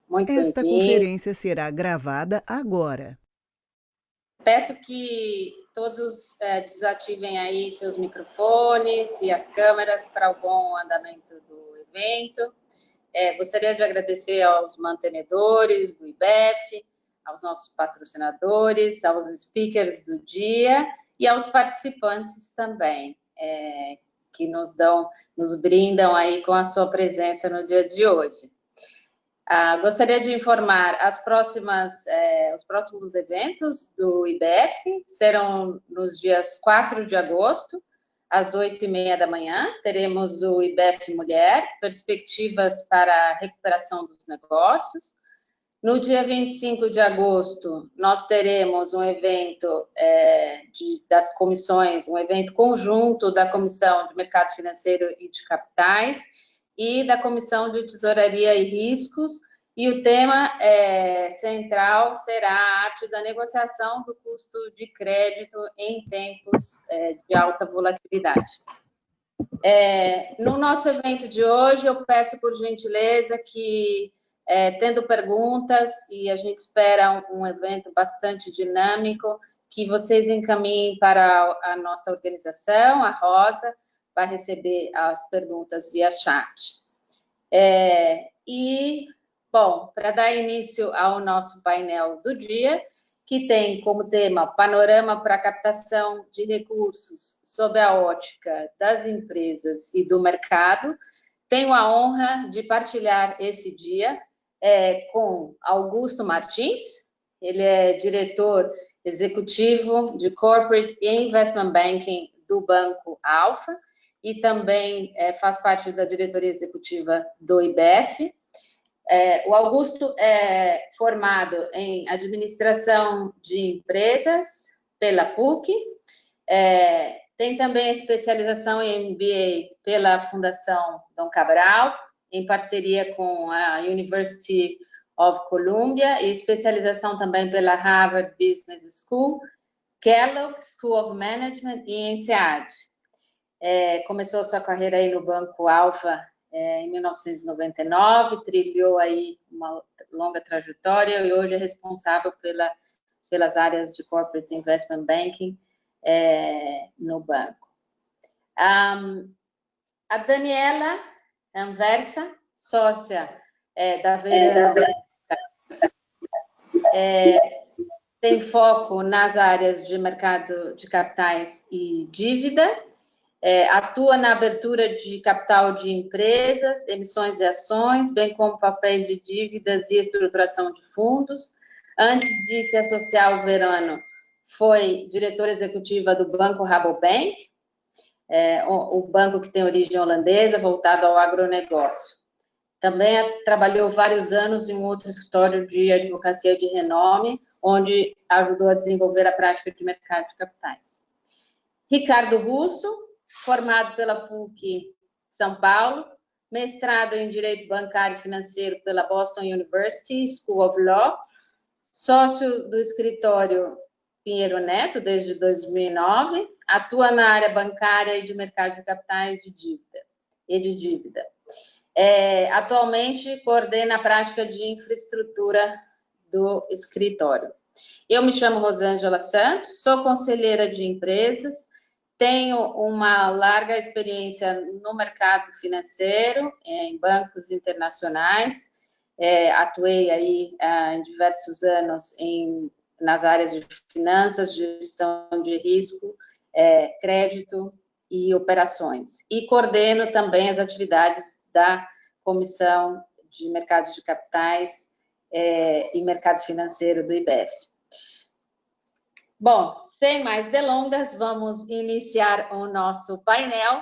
Muito Esta bem-vindo. conferência será gravada agora. Peço que todos desativem aí seus microfones e as câmeras para o bom andamento do evento. Gostaria de agradecer aos mantenedores do IBEF, aos nossos patrocinadores, aos speakers do dia e aos participantes também, que nos brindam aí com a sua presença no dia de hoje. Gostaria de informar os próximos eventos do IBF serão nos dias 4 de agosto, às 8h30 da manhã. Teremos o IBF Mulher, Perspectivas para a Recuperação dos Negócios. No dia 25 de agosto, nós teremos um evento das comissões, um evento conjunto da Comissão de Mercado Financeiro e de Capitais e da Comissão de Tesouraria e Riscos, e o tema central será a arte da negociação do custo de crédito em tempos de alta volatilidade. No nosso evento de hoje, eu peço por gentileza que, tendo perguntas, e a gente espera um evento bastante dinâmico, que vocês encaminhem para a nossa organização, a Rosa, vai receber as perguntas via chat. Bom, para dar início ao nosso painel do dia, que tem como tema Panorama para a Captação de Recursos sob a ótica das empresas e do mercado, tenho a honra de partilhar esse dia com Augusto Martins. Ele é diretor executivo de Corporate e Investment Banking do Banco Alfa e também faz parte da diretoria executiva do IBEF. O Augusto é formado em Administração de Empresas pela PUC, tem também especialização em MBA pela Fundação Dom Cabral, em parceria com a University of Columbia, e especialização também pela Harvard Business School, Kellogg School of Management e INSEAD. Começou a sua carreira aí no Banco Alfa em 1999, trilhou aí uma longa trajetória e hoje é responsável pelas áreas de Corporate Investment Banking no banco. A Daniela Anversa, sócia da Verano, tem foco nas áreas de mercado de capitais e dívida, atua na abertura de capital de empresas, emissões de ações, bem como papéis de dívidas e estruturação de fundos. Antes de se associar ao Verano, foi diretora executiva do Banco Rabobank, o banco que tem origem holandesa, voltado ao agronegócio. Também trabalhou vários anos em um outro escritório de advocacia de renome, onde ajudou a desenvolver a prática de mercado de capitais. Ricardo Russo, formado pela PUC São Paulo, mestrado em Direito Bancário e Financeiro pela Boston University School of Law, sócio do escritório Pinheiro Neto desde 2009, atua na área bancária e de mercado de capitais de dívida. Atualmente coordena a prática de infraestrutura do escritório. Eu me chamo Rosângela Santos, sou conselheira de empresas, tenho uma larga experiência no mercado financeiro, em bancos internacionais, atuei aí em diversos anos nas áreas de finanças, gestão de risco, crédito e operações. E coordeno também as atividades da Comissão de Mercados de Capitais e Mercado Financeiro do IBEF. Bom, sem mais delongas, vamos iniciar o nosso painel.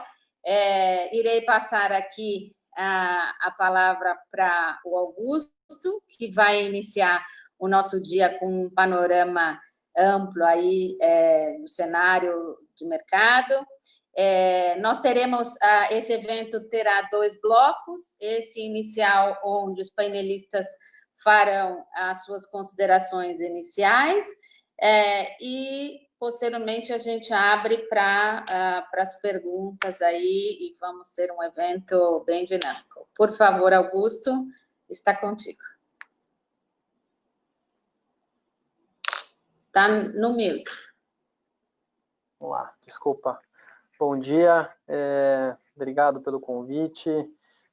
Irei passar aqui a palavra para o Augusto, que vai iniciar o nosso dia com um panorama amplo aí do cenário de mercado. Nós teremos, esse evento terá 2 blocos, esse inicial, onde os painelistas farão as suas considerações iniciais, e posteriormente a gente abre para as perguntas aí e vamos ter um evento bem dinâmico. Por favor, Augusto, está contigo. está no mute. Vamos lá, desculpa. Bom dia, obrigado pelo convite,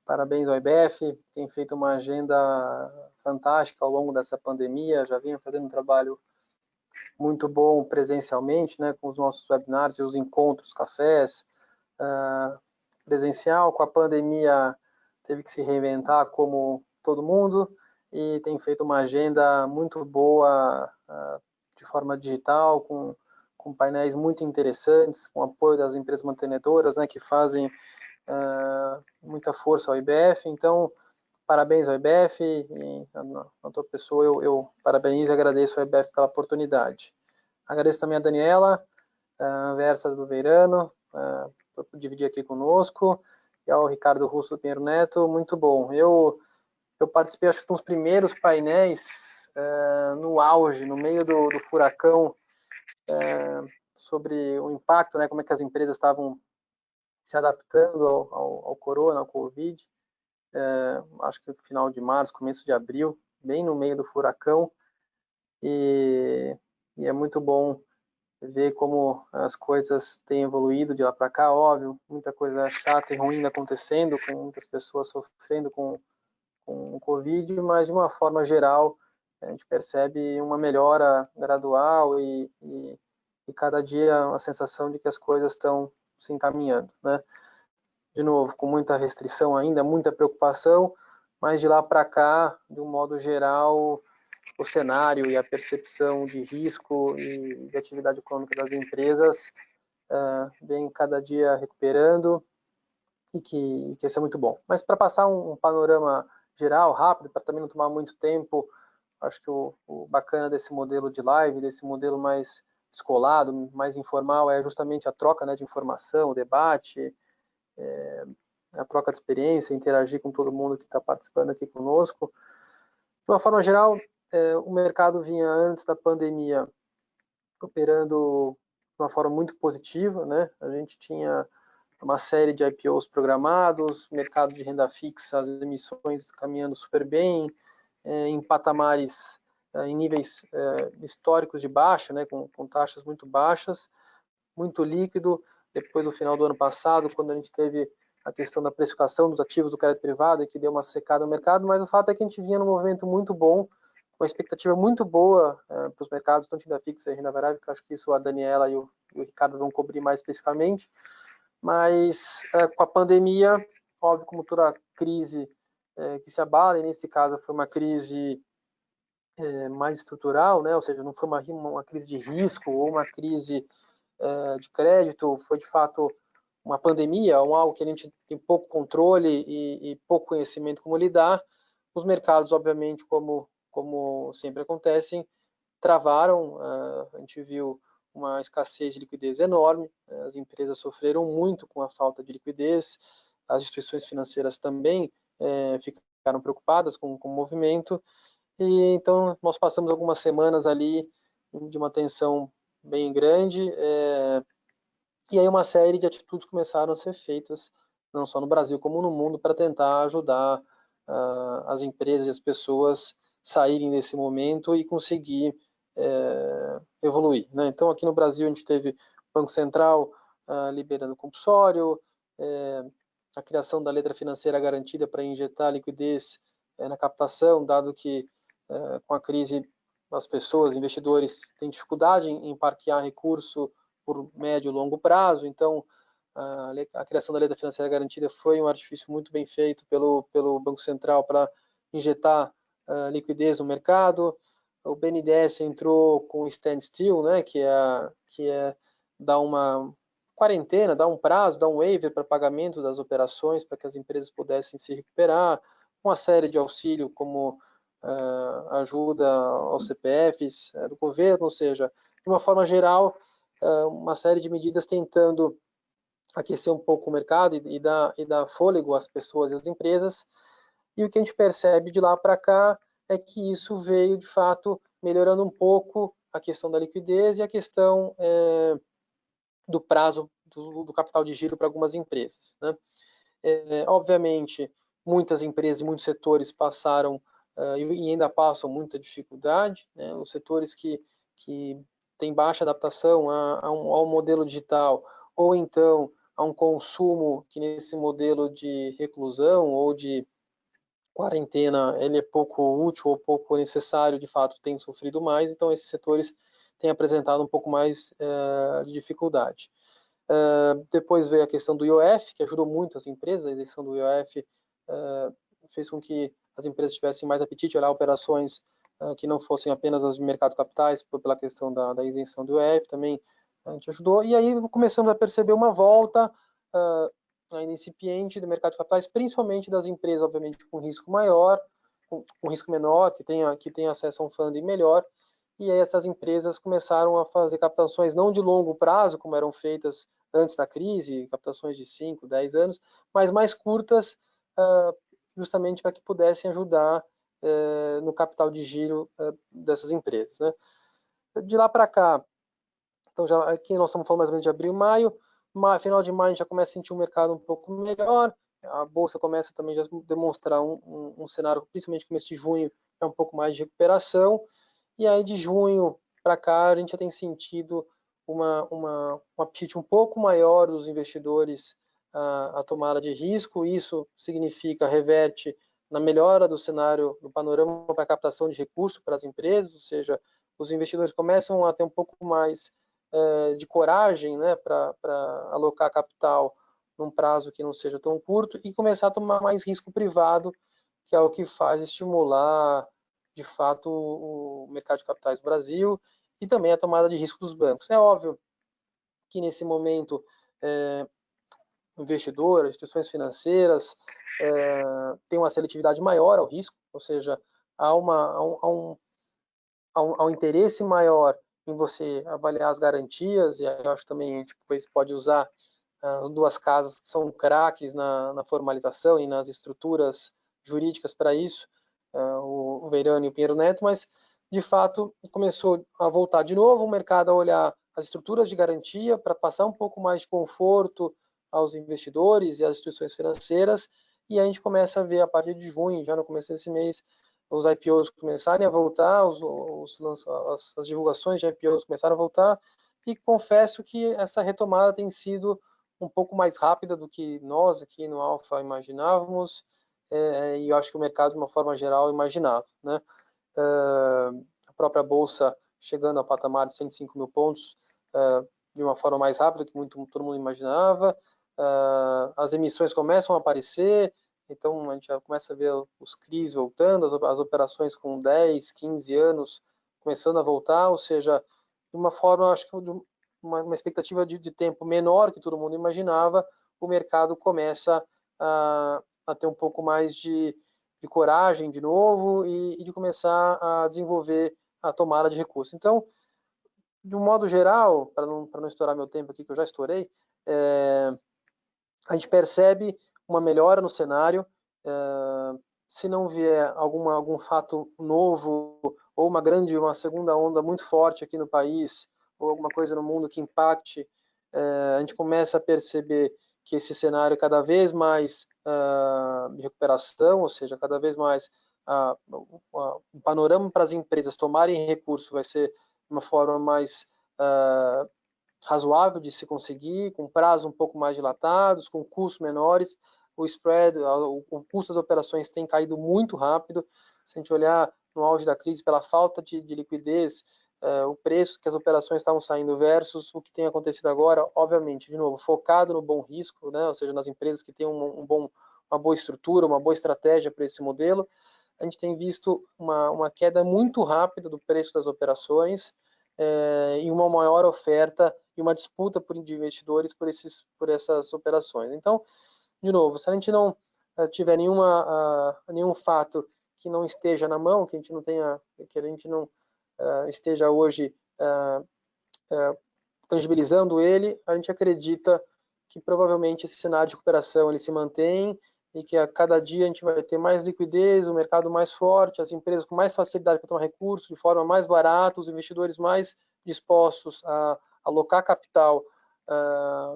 parabéns ao IBF, tem feito uma agenda fantástica ao longo dessa pandemia, já vinha fazendo um trabalho muito bom presencialmente, né, com os nossos webinars e os encontros, cafés, presencial. Com a pandemia teve que se reinventar como todo mundo e tem feito uma agenda muito boa de forma digital, com painéis muito interessantes, com apoio das empresas mantenedoras, né, que fazem muita força ao IBF. Então, parabéns ao IBF e na tua pessoa eu parabenizo e agradeço ao IBF pela oportunidade. Agradeço também a Daniela Versa do Veirano, por dividir aqui conosco, e ao Ricardo Russo do Pinheiro Neto, muito bom. Eu participei, acho que, dos primeiros painéis no auge, no meio do furacão, sobre o impacto, né, como é que as empresas estavam se adaptando ao corona, ao Covid, acho que no final de março, começo de abril, bem no meio do furacão, e é muito bom ver como as coisas têm evoluído de lá para cá, óbvio, muita coisa chata e ruim acontecendo, com muitas pessoas sofrendo com o Covid, mas de uma forma geral, a gente percebe uma melhora gradual e cada dia a sensação de que as coisas estão se encaminhando, né? De novo, com muita restrição ainda, muita preocupação, mas de lá para cá, de um modo geral, o cenário e a percepção de risco e de atividade econômica das empresas vem cada dia recuperando e que isso é muito bom. Mas para passar um panorama geral, rápido, para também não tomar muito tempo, acho que o bacana desse modelo de live, desse modelo mais descolado, mais informal, é justamente a troca, né, de informação, o debate, a troca de experiência, interagir com todo mundo que está participando aqui conosco. De uma forma geral, o mercado vinha antes da pandemia operando de uma forma muito positiva, né? A gente tinha uma série de IPOs programados, mercado de renda fixa, as emissões caminhando super bem, em patamares, em níveis históricos de baixa, né? Com taxas muito baixas, muito líquido. Depois do final do ano passado, quando a gente teve a questão da precificação dos ativos do crédito privado, que deu uma secada no mercado, mas o fato é que a gente vinha num movimento muito bom, uma expectativa muito boa para os mercados, tanto renda fixa e renda variável, que eu acho que isso a Daniela e o Ricardo vão cobrir mais especificamente, mas com a pandemia, óbvio, como toda crise que se abala, e nesse caso foi uma crise mais estrutural, né? Ou seja, não foi uma crise de risco ou uma crise de crédito, foi de fato uma pandemia, algo que a gente tem pouco controle e pouco conhecimento como lidar. Os mercados, obviamente, como sempre acontecem, travaram. A gente viu uma escassez de liquidez enorme, as empresas sofreram muito com a falta de liquidez, as instituições financeiras também ficaram preocupadas com o movimento, e então nós passamos algumas semanas ali de uma tensão bem grande, e aí uma série de atitudes começaram a ser feitas, não só no Brasil como no mundo, para tentar ajudar as empresas e as pessoas saírem desse momento e conseguir evoluir, né? Então aqui no Brasil a gente teve o Banco Central liberando compulsório, a criação da letra financeira garantida para injetar liquidez na captação, dado que com a crise as pessoas, investidores, têm dificuldade em parquear recurso por médio e longo prazo. Então a criação da letra financeira garantida foi um artifício muito bem feito pelo Banco Central para injetar liquidez no mercado. O BNDES entrou com o standstill, né, que é dar uma quarentena, dar um prazo, dar um waiver para pagamento das operações, para que as empresas pudessem se recuperar, uma série de auxílio como ajuda aos CPFs do governo, ou seja, de uma forma geral, uma série de medidas tentando aquecer um pouco o mercado e dar fôlego às pessoas e às empresas. E o que a gente percebe de lá para cá é que isso veio, de fato, melhorando um pouco a questão da liquidez e a questão do prazo do capital de giro para algumas empresas, né? Obviamente, muitas empresas e muitos setores passaram e ainda passam muita dificuldade, né? Os setores que tem baixa adaptação ao modelo digital, ou então a um consumo que nesse modelo de reclusão ou de quarentena ele é pouco útil ou pouco necessário, de fato, tem sofrido mais, então esses setores têm apresentado um pouco mais de dificuldade. Depois veio a questão do IOF, que ajudou muito as empresas, a isenção do IOF fez com que as empresas tivessem mais apetite a olhar operações que não fossem apenas as de mercado de capitais, pela questão da isenção do IOF, também a gente ajudou, e aí começamos a perceber uma volta ainda incipiente do mercado de capitais, principalmente das empresas, obviamente, com risco maior, com risco menor, que tem acesso a um funding melhor, e aí essas empresas começaram a fazer captações não de longo prazo, como eram feitas antes da crise, captações de 5, 10 anos, mas mais curtas, justamente para que pudessem ajudar no capital de giro dessas empresas, né? De lá para cá, então já aqui nós estamos falando mais ou menos de abril e maio, final de maio a gente já começa a sentir um mercado um pouco melhor, a bolsa começa também a demonstrar um cenário, principalmente começo de junho, é um pouco mais de recuperação, e aí de junho para cá a gente já tem sentido um apetite um pouco maior dos investidores a tomada de risco, isso significa, reverte na melhora do cenário, do panorama para captação de recursos para as empresas, ou seja, os investidores começam a ter um pouco mais de coragem, né, para alocar capital num prazo que não seja tão curto e começar a tomar mais risco privado, que é o que faz estimular, de fato, o mercado de capitais do Brasil e também a tomada de risco dos bancos. É óbvio que nesse momento investidores, instituições financeiras têm uma seletividade maior ao risco, ou seja, há um interesse maior em você avaliar as garantias, e eu acho que também a gente pode usar as duas casas que são craques na formalização e nas estruturas jurídicas para isso, o Veirano e o Pinheiro Neto, mas de fato começou a voltar de novo o mercado a olhar as estruturas de garantia para passar um pouco mais de conforto aos investidores e às instituições financeiras, e a gente começa a ver a partir de junho, já no começo desse mês, os IPOs começarem a voltar, as divulgações de IPOs começaram a voltar, e confesso que essa retomada tem sido um pouco mais rápida do que nós aqui no Alpha imaginávamos, e eu acho que o mercado, de uma forma geral, imaginava, né? A própria Bolsa chegando ao patamar de 105 mil pontos de uma forma mais rápida que todo mundo imaginava, as emissões começam a aparecer, então a gente já começa a ver os CRIs voltando, as operações com 10, 15 anos começando a voltar, ou seja, de uma forma, acho que uma expectativa de tempo menor que todo mundo imaginava, o mercado começa a ter um pouco mais de coragem de novo e de começar a desenvolver a tomada de recursos. Então, de um modo geral, para não estourar meu tempo aqui, que eu já estourei, a gente percebe uma melhora no cenário. Se não vier algum fato novo ou uma segunda onda muito forte aqui no país, ou alguma coisa no mundo que impacte, a gente começa a perceber que esse cenário é cada vez mais de recuperação, ou seja, cada vez mais o panorama para as empresas tomarem recurso vai ser de uma forma mais razoável de se conseguir, com prazos um pouco mais dilatados, com custos menores. O spread, o custo das operações tem caído muito rápido. Se a gente olhar no auge da crise, pela falta de liquidez, o preço que as operações estavam saindo versus o que tem acontecido agora, obviamente, de novo, focado no bom risco, né? Ou seja, nas empresas que têm uma boa estrutura, uma boa estratégia para esse modelo, a gente tem visto uma queda muito rápida do preço das operações e uma maior oferta e uma disputa de investidores por essas operações. Então, de novo, se a gente não tiver nenhum fato que não esteja na mão, que a gente não esteja hoje tangibilizando ele, a gente acredita que provavelmente esse cenário de recuperação ele se mantém e que a cada dia a gente vai ter mais liquidez, o mercado mais forte, as empresas com mais facilidade para tomar recursos de forma mais barata, os investidores mais dispostos a alocar capital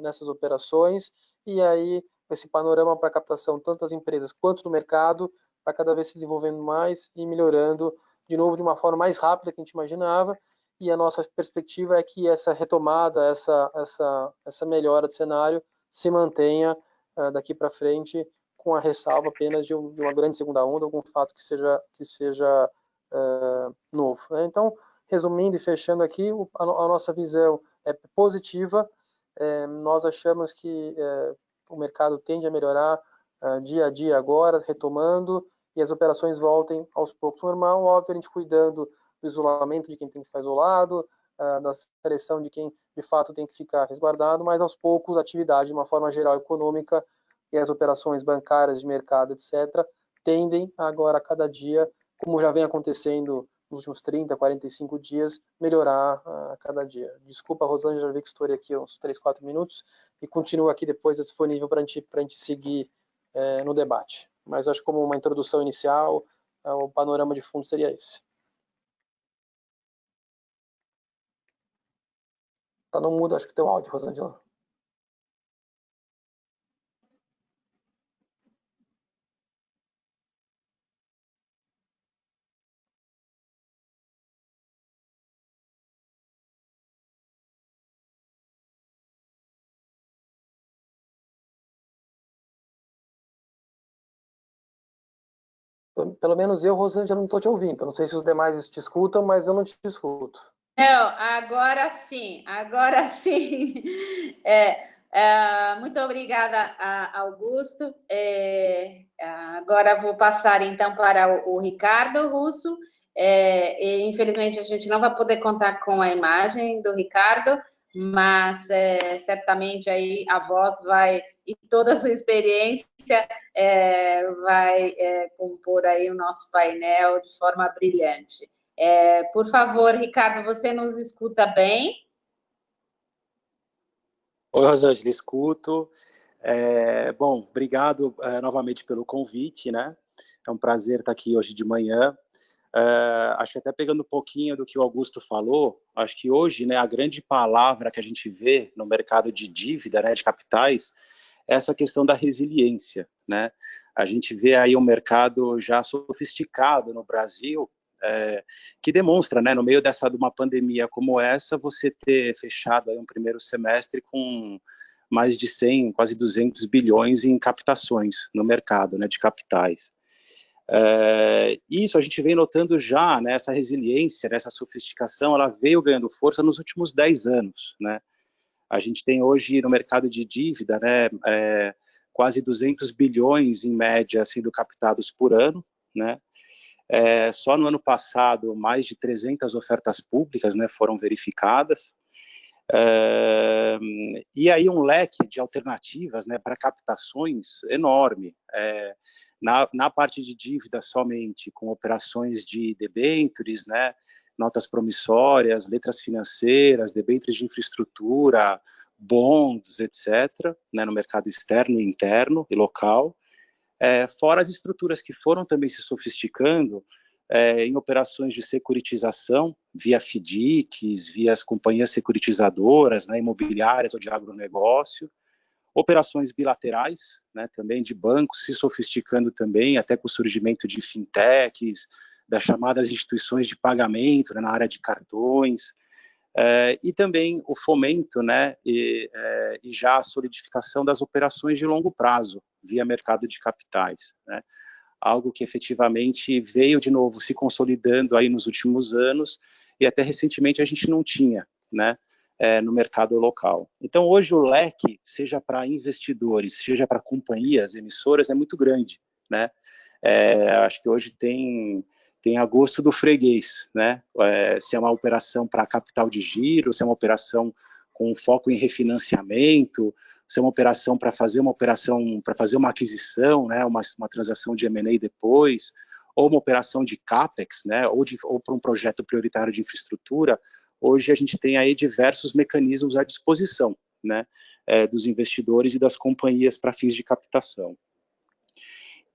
nessas operações, e aí esse panorama para captação tanto das empresas quanto do mercado vai cada vez se desenvolvendo mais e melhorando de novo de uma forma mais rápida que a gente imaginava, e a nossa perspectiva é que essa retomada, essa melhora de cenário se mantenha daqui para frente, com a ressalva apenas de uma grande segunda onda, algum fato que seja novo, né? Então, resumindo e fechando aqui, a nossa visão é positiva. Nós achamos que o mercado tende a melhorar dia a dia agora, retomando, e as operações voltem aos poucos normal, óbvio, a gente cuidando do isolamento de quem tem que ficar isolado, da seleção de quem de fato tem que ficar resguardado, mas aos poucos a atividade de uma forma geral econômica e as operações bancárias de mercado, etc., tendem agora a cada dia, como já vem acontecendo nos últimos 30, 45 dias, melhorar a cada dia. Desculpa, Rosângela, já vi que estourei aqui uns 3, 4 minutos e continuo aqui depois disponível para a gente seguir no debate. Mas acho que como uma introdução inicial, o panorama de fundo seria esse. Tá no mudo, acho que tem um áudio, Rosângela. Pelo menos eu, Rosângela, não estou te ouvindo. Não sei se os demais te escutam, mas eu não te escuto. Não, agora sim, agora sim. Muito obrigada, Augusto. Agora vou passar então para o Ricardo Russo. Infelizmente a gente não vai poder contar com a imagem do Ricardo, mas certamente aí a voz vai e toda a sua experiência vai compor aí o nosso painel de forma brilhante. Por favor, Ricardo, você nos escuta bem? Oi, Rosângela, escuto. Bom, obrigado novamente pelo convite, né? É um prazer estar aqui hoje de manhã. Acho que até pegando um pouquinho do que o Augusto falou, acho que hoje, né, a grande palavra que a gente vê no mercado de dívida, né, de capitais, é essa questão da resiliência, né? A gente vê aí um mercado já sofisticado no Brasil, que demonstra, né, no meio de uma pandemia como essa, você ter fechado aí um primeiro semestre com mais de 100, quase 200 bilhões em captações no mercado, né, de capitais. Isso a gente vem notando já, né, essa resiliência, né, essa sofisticação, ela veio ganhando força nos últimos 10 anos, né? A gente tem hoje no mercado de dívida, né, quase 200 bilhões em média sendo captados por ano, né? Só no ano passado, mais de 300 ofertas públicas, né, foram verificadas. E aí um leque de alternativas, né, para captações enorme. Na parte de dívida somente, com operações de debêntures, né, notas promissórias, letras financeiras, debêntures de infraestrutura, bonds, etc., né, no mercado externo, interno e local. Fora as estruturas que foram também se sofisticando em operações de securitização, via FDICs, via as companhias securitizadoras, né, imobiliárias ou de agronegócio, operações bilaterais, né, também de bancos se sofisticando também, até com o surgimento de fintechs, das chamadas instituições de pagamento, né, na área de cartões, e também o fomento, né, e já a solidificação das operações de longo prazo, via mercado de capitais, né, algo que efetivamente veio de novo se consolidando aí nos últimos anos, e até recentemente a gente não tinha, né, no mercado local. Então hoje o leque, seja para investidores, seja para companhias, emissoras, é muito grande, né, acho que hoje tem a gosto do freguês, né? Se é uma operação para capital de giro, se é uma operação com foco em refinanciamento, se é uma operação para fazer uma aquisição, né? Uma transação de M&A depois, ou uma operação de CAPEX, né? Ou para um projeto prioritário de infraestrutura. Hoje a gente tem aí diversos mecanismos à disposição, né? Dos investidores e das companhias para fins de captação.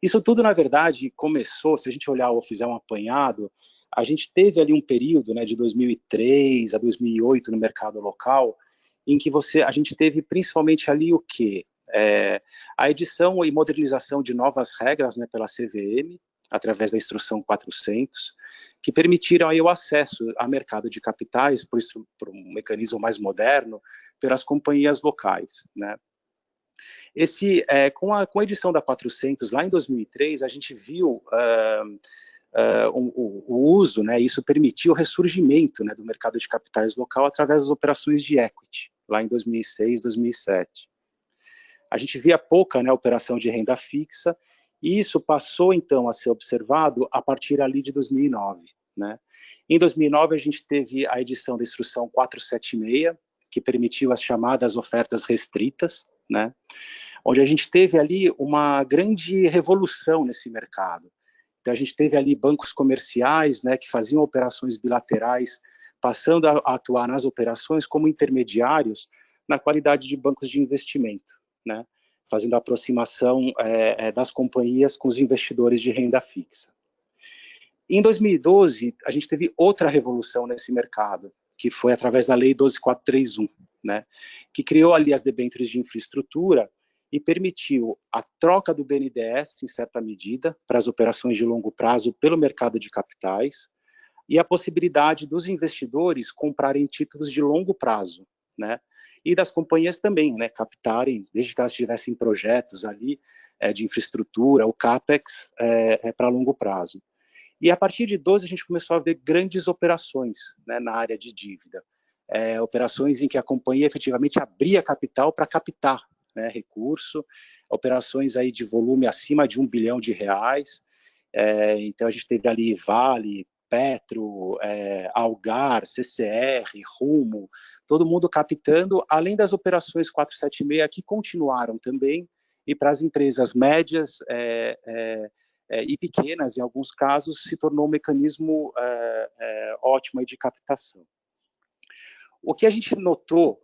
Isso tudo, na verdade, começou, se a gente olhar ou fizer um apanhado, a gente teve ali um período, né, de 2003 a 2008 no mercado local, em que a gente teve principalmente ali o quê? A edição e modernização de novas regras, né, pela CVM, através da Instrução 400, que permitiram aí o acesso a mercado de capitais por um mecanismo mais moderno, pelas companhias locais, né? Com a edição da 400, lá em 2003, a gente viu o uso, né, isso permitiu o ressurgimento, né, do mercado de capitais local através das operações de equity, lá em 2006, 2007. A gente via pouca, né, operação de renda fixa, e isso passou, então, a ser observado a partir ali de 2009. Né? Em 2009, a gente teve a edição da Instrução 476, que permitiu as chamadas ofertas restritas, né? Onde a gente teve ali uma grande revolução nesse mercado. Então, a gente teve ali bancos comerciais, né, que faziam operações bilaterais, passando a atuar nas operações como intermediários na qualidade de bancos de investimento, né, fazendo a aproximação das companhias com os investidores de renda fixa. Em 2012, a gente teve outra revolução nesse mercado, que foi através da Lei 12.431, né, que criou ali as debêntures de infraestrutura e permitiu a troca do BNDES, em certa medida, para as operações de longo prazo pelo mercado de capitais, e a possibilidade dos investidores comprarem títulos de longo prazo, né? E das companhias também, né, captarem, desde que elas tivessem projetos ali de infraestrutura, o CAPEX, para longo prazo. E a partir de 12 a gente começou a ver grandes operações, né, na área de dívida, operações em que a companhia efetivamente abria capital para captar, né, recurso, operações aí de volume acima de R$1 bilhão. Então a gente teve ali Vale, Petro, Algar, CCR, Rumo, todo mundo captando, além das operações 476 que continuaram também, e para as empresas médias e pequenas, em alguns casos, se tornou um mecanismo ótimo de captação. O que a gente notou,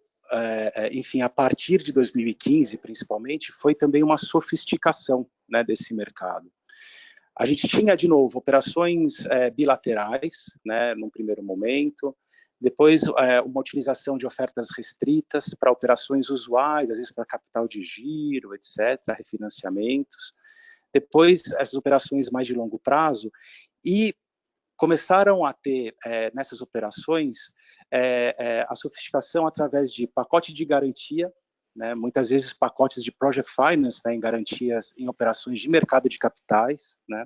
enfim, a partir de 2015, principalmente, foi também uma sofisticação, né, desse mercado. A gente tinha, de novo, operações bilaterais, né, num primeiro momento, depois uma utilização de ofertas restritas para operações usuais, às vezes para capital de giro, etc., refinanciamentos, depois essas operações mais de longo prazo, e começaram a ter, nessas operações, a sofisticação através de pacote de garantia, né, muitas vezes pacotes de project finance, né, em garantias em operações de mercado de capitais, né,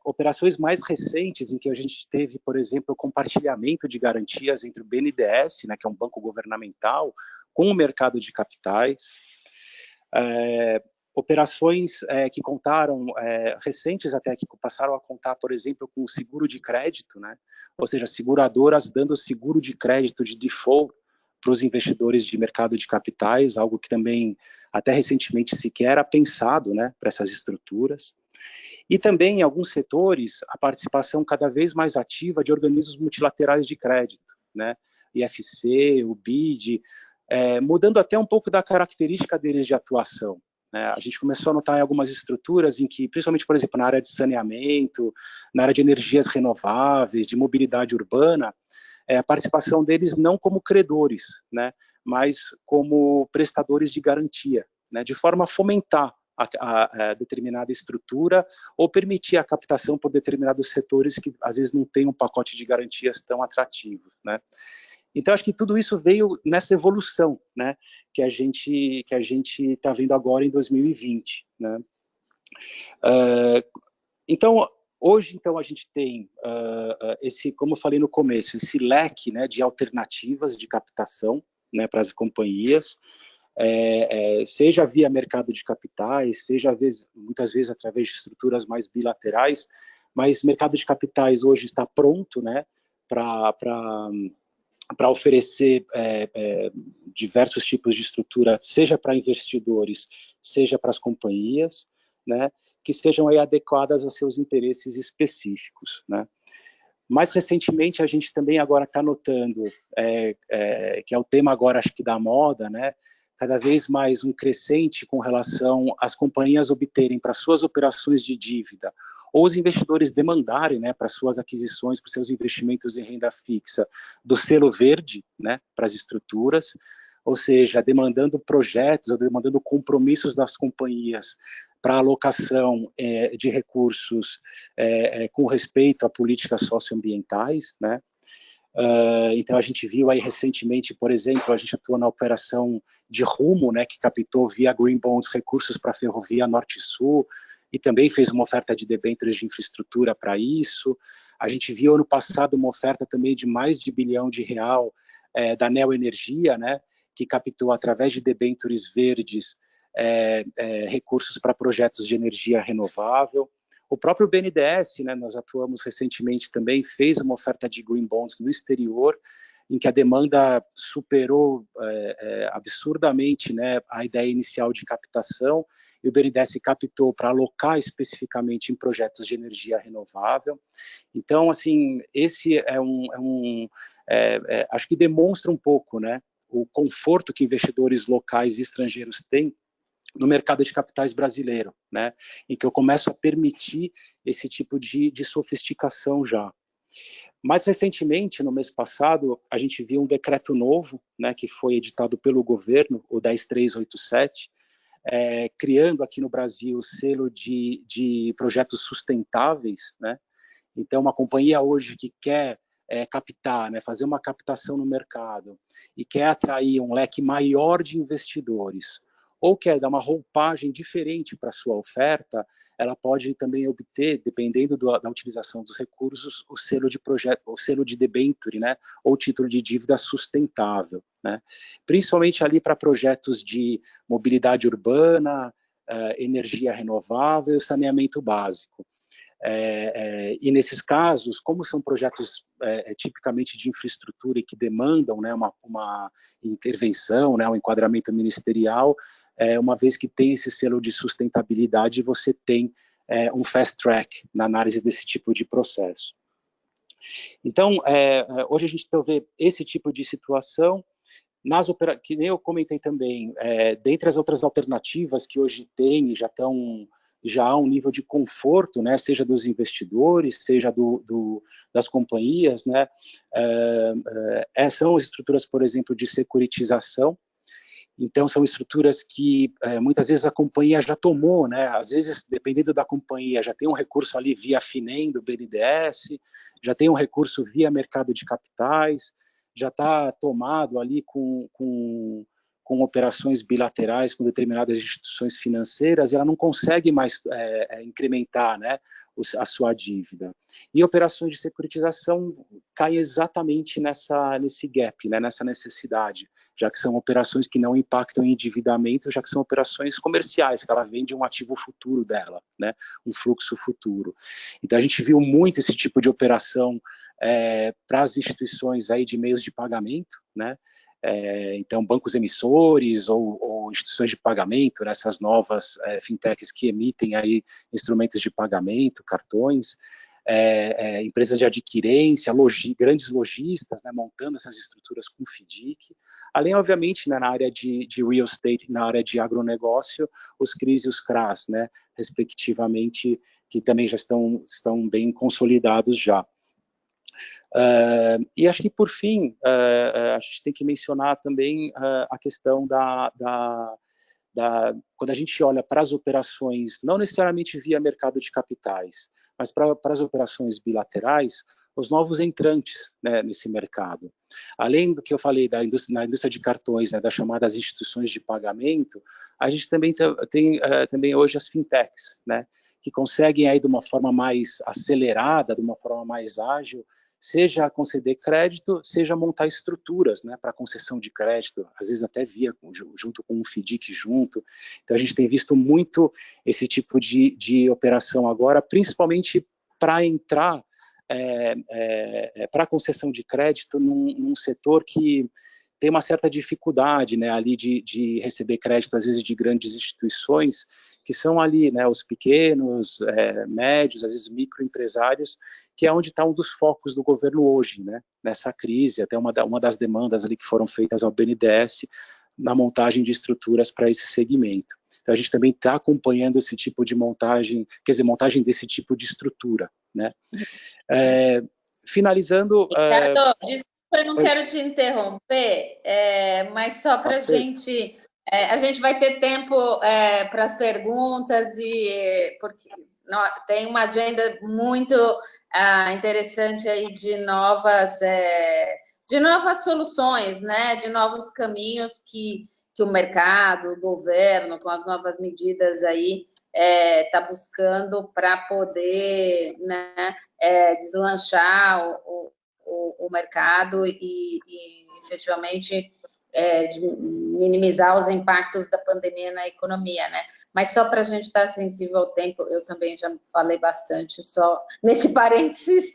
operações mais recentes em que a gente teve, por exemplo, o compartilhamento de garantias entre o BNDES, né, que é um banco governamental, com o mercado de capitais, operações que contaram, recentes até, que passaram a contar, por exemplo, com o seguro de crédito, né? Ou seja, seguradoras dando seguro de crédito de default para os investidores de mercado de capitais, algo que também até recentemente sequer era pensado, né, para essas estruturas. E também, em alguns setores, a participação cada vez mais ativa de organismos multilaterais de crédito, né? IFC, o BID, mudando até um pouco da característica deles de atuação. A gente começou a notar em algumas estruturas em que, principalmente, por exemplo, na área de saneamento, na área de energias renováveis, de mobilidade urbana, a participação deles não como credores, né, mas como prestadores de garantia, né, de forma a fomentar a determinada estrutura ou permitir a captação por determinados setores que, às vezes, não têm um pacote de garantias tão atrativo, né. Então, acho que tudo isso veio nessa evolução, né, que a gente está vendo agora em 2020, né. Então, hoje, então, a gente tem como eu falei no começo, esse leque, né, de alternativas de captação, né, para as companhias, seja via mercado de capitais, seja muitas vezes através de estruturas mais bilaterais, mas mercado de capitais hoje está pronto, né, para oferecer diversos tipos de estrutura, seja para investidores, seja para as companhias, né, que sejam aí adequadas a seus interesses específicos, né. Mais recentemente, a gente também agora está notando, que é o tema agora, acho que da moda, né, cada vez mais um crescente com relação às companhias obterem para suas operações de dívida, ou os investidores demandarem, né, para suas aquisições, para seus investimentos em renda fixa, do selo verde, né, para as estruturas, ou seja, demandando projetos ou demandando compromissos das companhias para alocação de recursos com respeito a políticas socioambientais, né? Então a gente viu aí recentemente, por exemplo, a gente atuou na operação de Rumo, né, que captou via Green Bonds recursos para a ferrovia Norte-Sul e também fez uma oferta de debêntures de infraestrutura para isso. A gente viu ano passado uma oferta também de mais de R$ 1 bilhão da Neoenergia, né, que captou através de debêntures verdes recursos para projetos de energia renovável. O próprio BNDES, né, nós atuamos recentemente também, fez uma oferta de Green Bonds no exterior, em que a demanda superou absurdamente, né, a ideia inicial de captação, e o BNDES captou para alocar especificamente em projetos de energia renovável. Então, assim, esse acho que demonstra um pouco, né, o conforto que investidores locais e estrangeiros têm no mercado de capitais brasileiro, né, em que eu começo a permitir esse tipo de sofisticação já. Mais recentemente, no mês passado, a gente viu um decreto novo, né, que foi editado pelo governo, o 10387, criando aqui no Brasil o selo de projetos sustentáveis, né. Então, uma companhia hoje que quer captar, né, fazer uma captação no mercado e quer atrair um leque maior de investidores, ou quer dar uma roupagem diferente para a sua oferta, ela pode também obter, dependendo da utilização dos recursos, o selo de projeto, o selo de debenture, né, ou título de dívida sustentável, né, principalmente ali para projetos de mobilidade urbana, energia renovável e saneamento básico. E nesses casos, como são projetos tipicamente de infraestrutura e que demandam, né, uma intervenção, né, um enquadramento ministerial, uma vez que tem esse selo de sustentabilidade, você tem um fast track na análise desse tipo de processo. Então, hoje a gente vê esse tipo de situação, que nem eu comentei também, dentre as outras alternativas que hoje tem e já há um nível de conforto, né, seja dos investidores, seja das companhias, né, são as estruturas, por exemplo, de securitização. Então, são estruturas que muitas vezes a companhia já tomou, né? Às vezes, dependendo da companhia, já tem um recurso ali via FINEM do BNDES, já tem um recurso via mercado de capitais, já está tomado ali com operações bilaterais com determinadas instituições financeiras, e ela não consegue mais incrementar, né, a sua dívida. E operações de securitização caem exatamente nesse gap, né, nessa necessidade, já que são operações que não impactam em endividamento, já que são operações comerciais, que ela vende um ativo futuro dela, né, um fluxo futuro. Então, a gente viu muito esse tipo de operação para as instituições aí de meios de pagamento, né, então, bancos emissores ou instituições de pagamento, né, essas novas fintechs que emitem aí instrumentos de pagamento, cartões, empresas de adquirência, grandes lojistas, né, montando essas estruturas com FDIC, além, obviamente, né, na área de real estate, na área de agronegócio, os CRIs e os CRAs, né, respectivamente, que também já estão bem consolidados já. E acho que, por fim, a gente tem que mencionar também a questão quando a gente olha para as operações, não necessariamente via mercado de capitais, mas para as operações bilaterais, os novos entrantes, né, nesse mercado. Além do que eu falei na indústria de cartões, né, das chamadas instituições de pagamento, a gente também tem também hoje as fintechs, né, que conseguem aí de uma forma mais acelerada, de uma forma mais ágil, seja conceder crédito, seja montar estruturas, né, para concessão de crédito, às vezes até junto com um FDIC junto. Então, a gente tem visto muito esse tipo de operação agora, principalmente para entrar para concessão de crédito num setor que tem uma certa dificuldade, né, ali de receber crédito, às vezes, de grandes instituições, que são ali, né, os pequenos, médios, às vezes microempresários, que é onde está um dos focos do governo hoje, né, nessa crise, até uma das demandas ali que foram feitas ao BNDES, na montagem de estruturas para esse segmento. Então, a gente também está acompanhando esse tipo de montagem, quer dizer, montagem desse tipo de estrutura, né. Finalizando... Ricardo, desculpa, eu não quero te interromper, mas só para a gente A gente vai ter tempo para as perguntas, porque tem uma agenda muito interessante aí de novas soluções, né? De novos caminhos que o mercado, o governo, com as novas medidas aí, está buscando para poder, né, deslanchar o mercado e efetivamente de minimizar os impactos da pandemia na economia, né? Mas só para a gente estar sensível ao tempo, eu também já falei bastante, só nesse parênteses.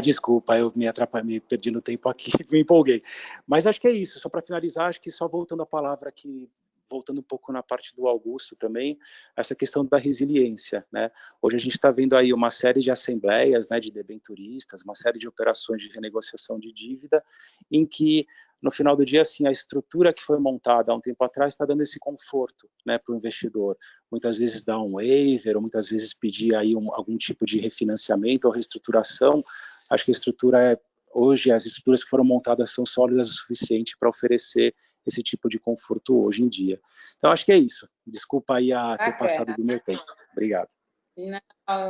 Desculpa, eu me perdi no tempo aqui, me empolguei. Mas acho que é isso, só para finalizar, acho que só voltando a palavra aqui, voltando um pouco na parte do Augusto também, essa questão da resiliência, né? Hoje a gente está vendo aí uma série de assembleias, né, de debenturistas, uma série de operações de renegociação de dívida, em que, no final do dia, assim, a estrutura que foi montada há um tempo atrás está dando esse conforto, né, para o investidor. Muitas vezes dá um waiver, ou muitas vezes pedir aí algum tipo de refinanciamento ou reestruturação. Acho que a estrutura hoje, as estruturas que foram montadas são sólidas o suficiente para oferecer esse tipo de conforto hoje em dia. Então, acho que é isso. Desculpa aí ter passado do meu tempo. Obrigado. Não,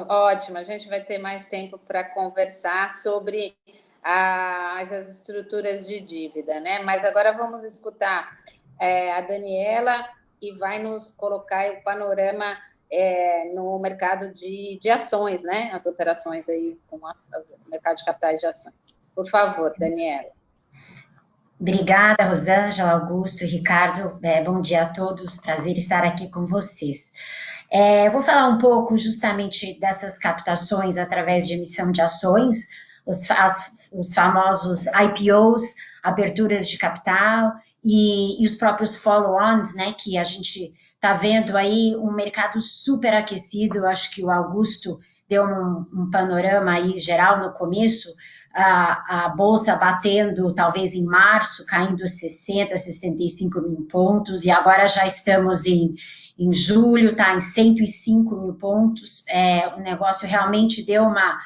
ótimo, a gente vai ter mais tempo para conversar sobre as estruturas de dívida, né? Mas agora vamos escutar a Daniela, que vai nos colocar o panorama no mercado de ações, né? As operações aí com o mercado de capitais de ações. Por favor, Daniela. Obrigada, Rosângela, Augusto e Ricardo. Bom dia a todos, prazer estar aqui com vocês. Eu vou falar um pouco justamente dessas captações através de emissão de ações, os famosos IPOs, aberturas de capital e os próprios follow-ons, né, que a gente está vendo aí um mercado super aquecido. Acho que o Augusto deu um panorama aí geral no começo, a Bolsa batendo talvez em março, caindo 60, 65 mil pontos, e agora já estamos em julho, está em 105 mil pontos. O negócio realmente deu uma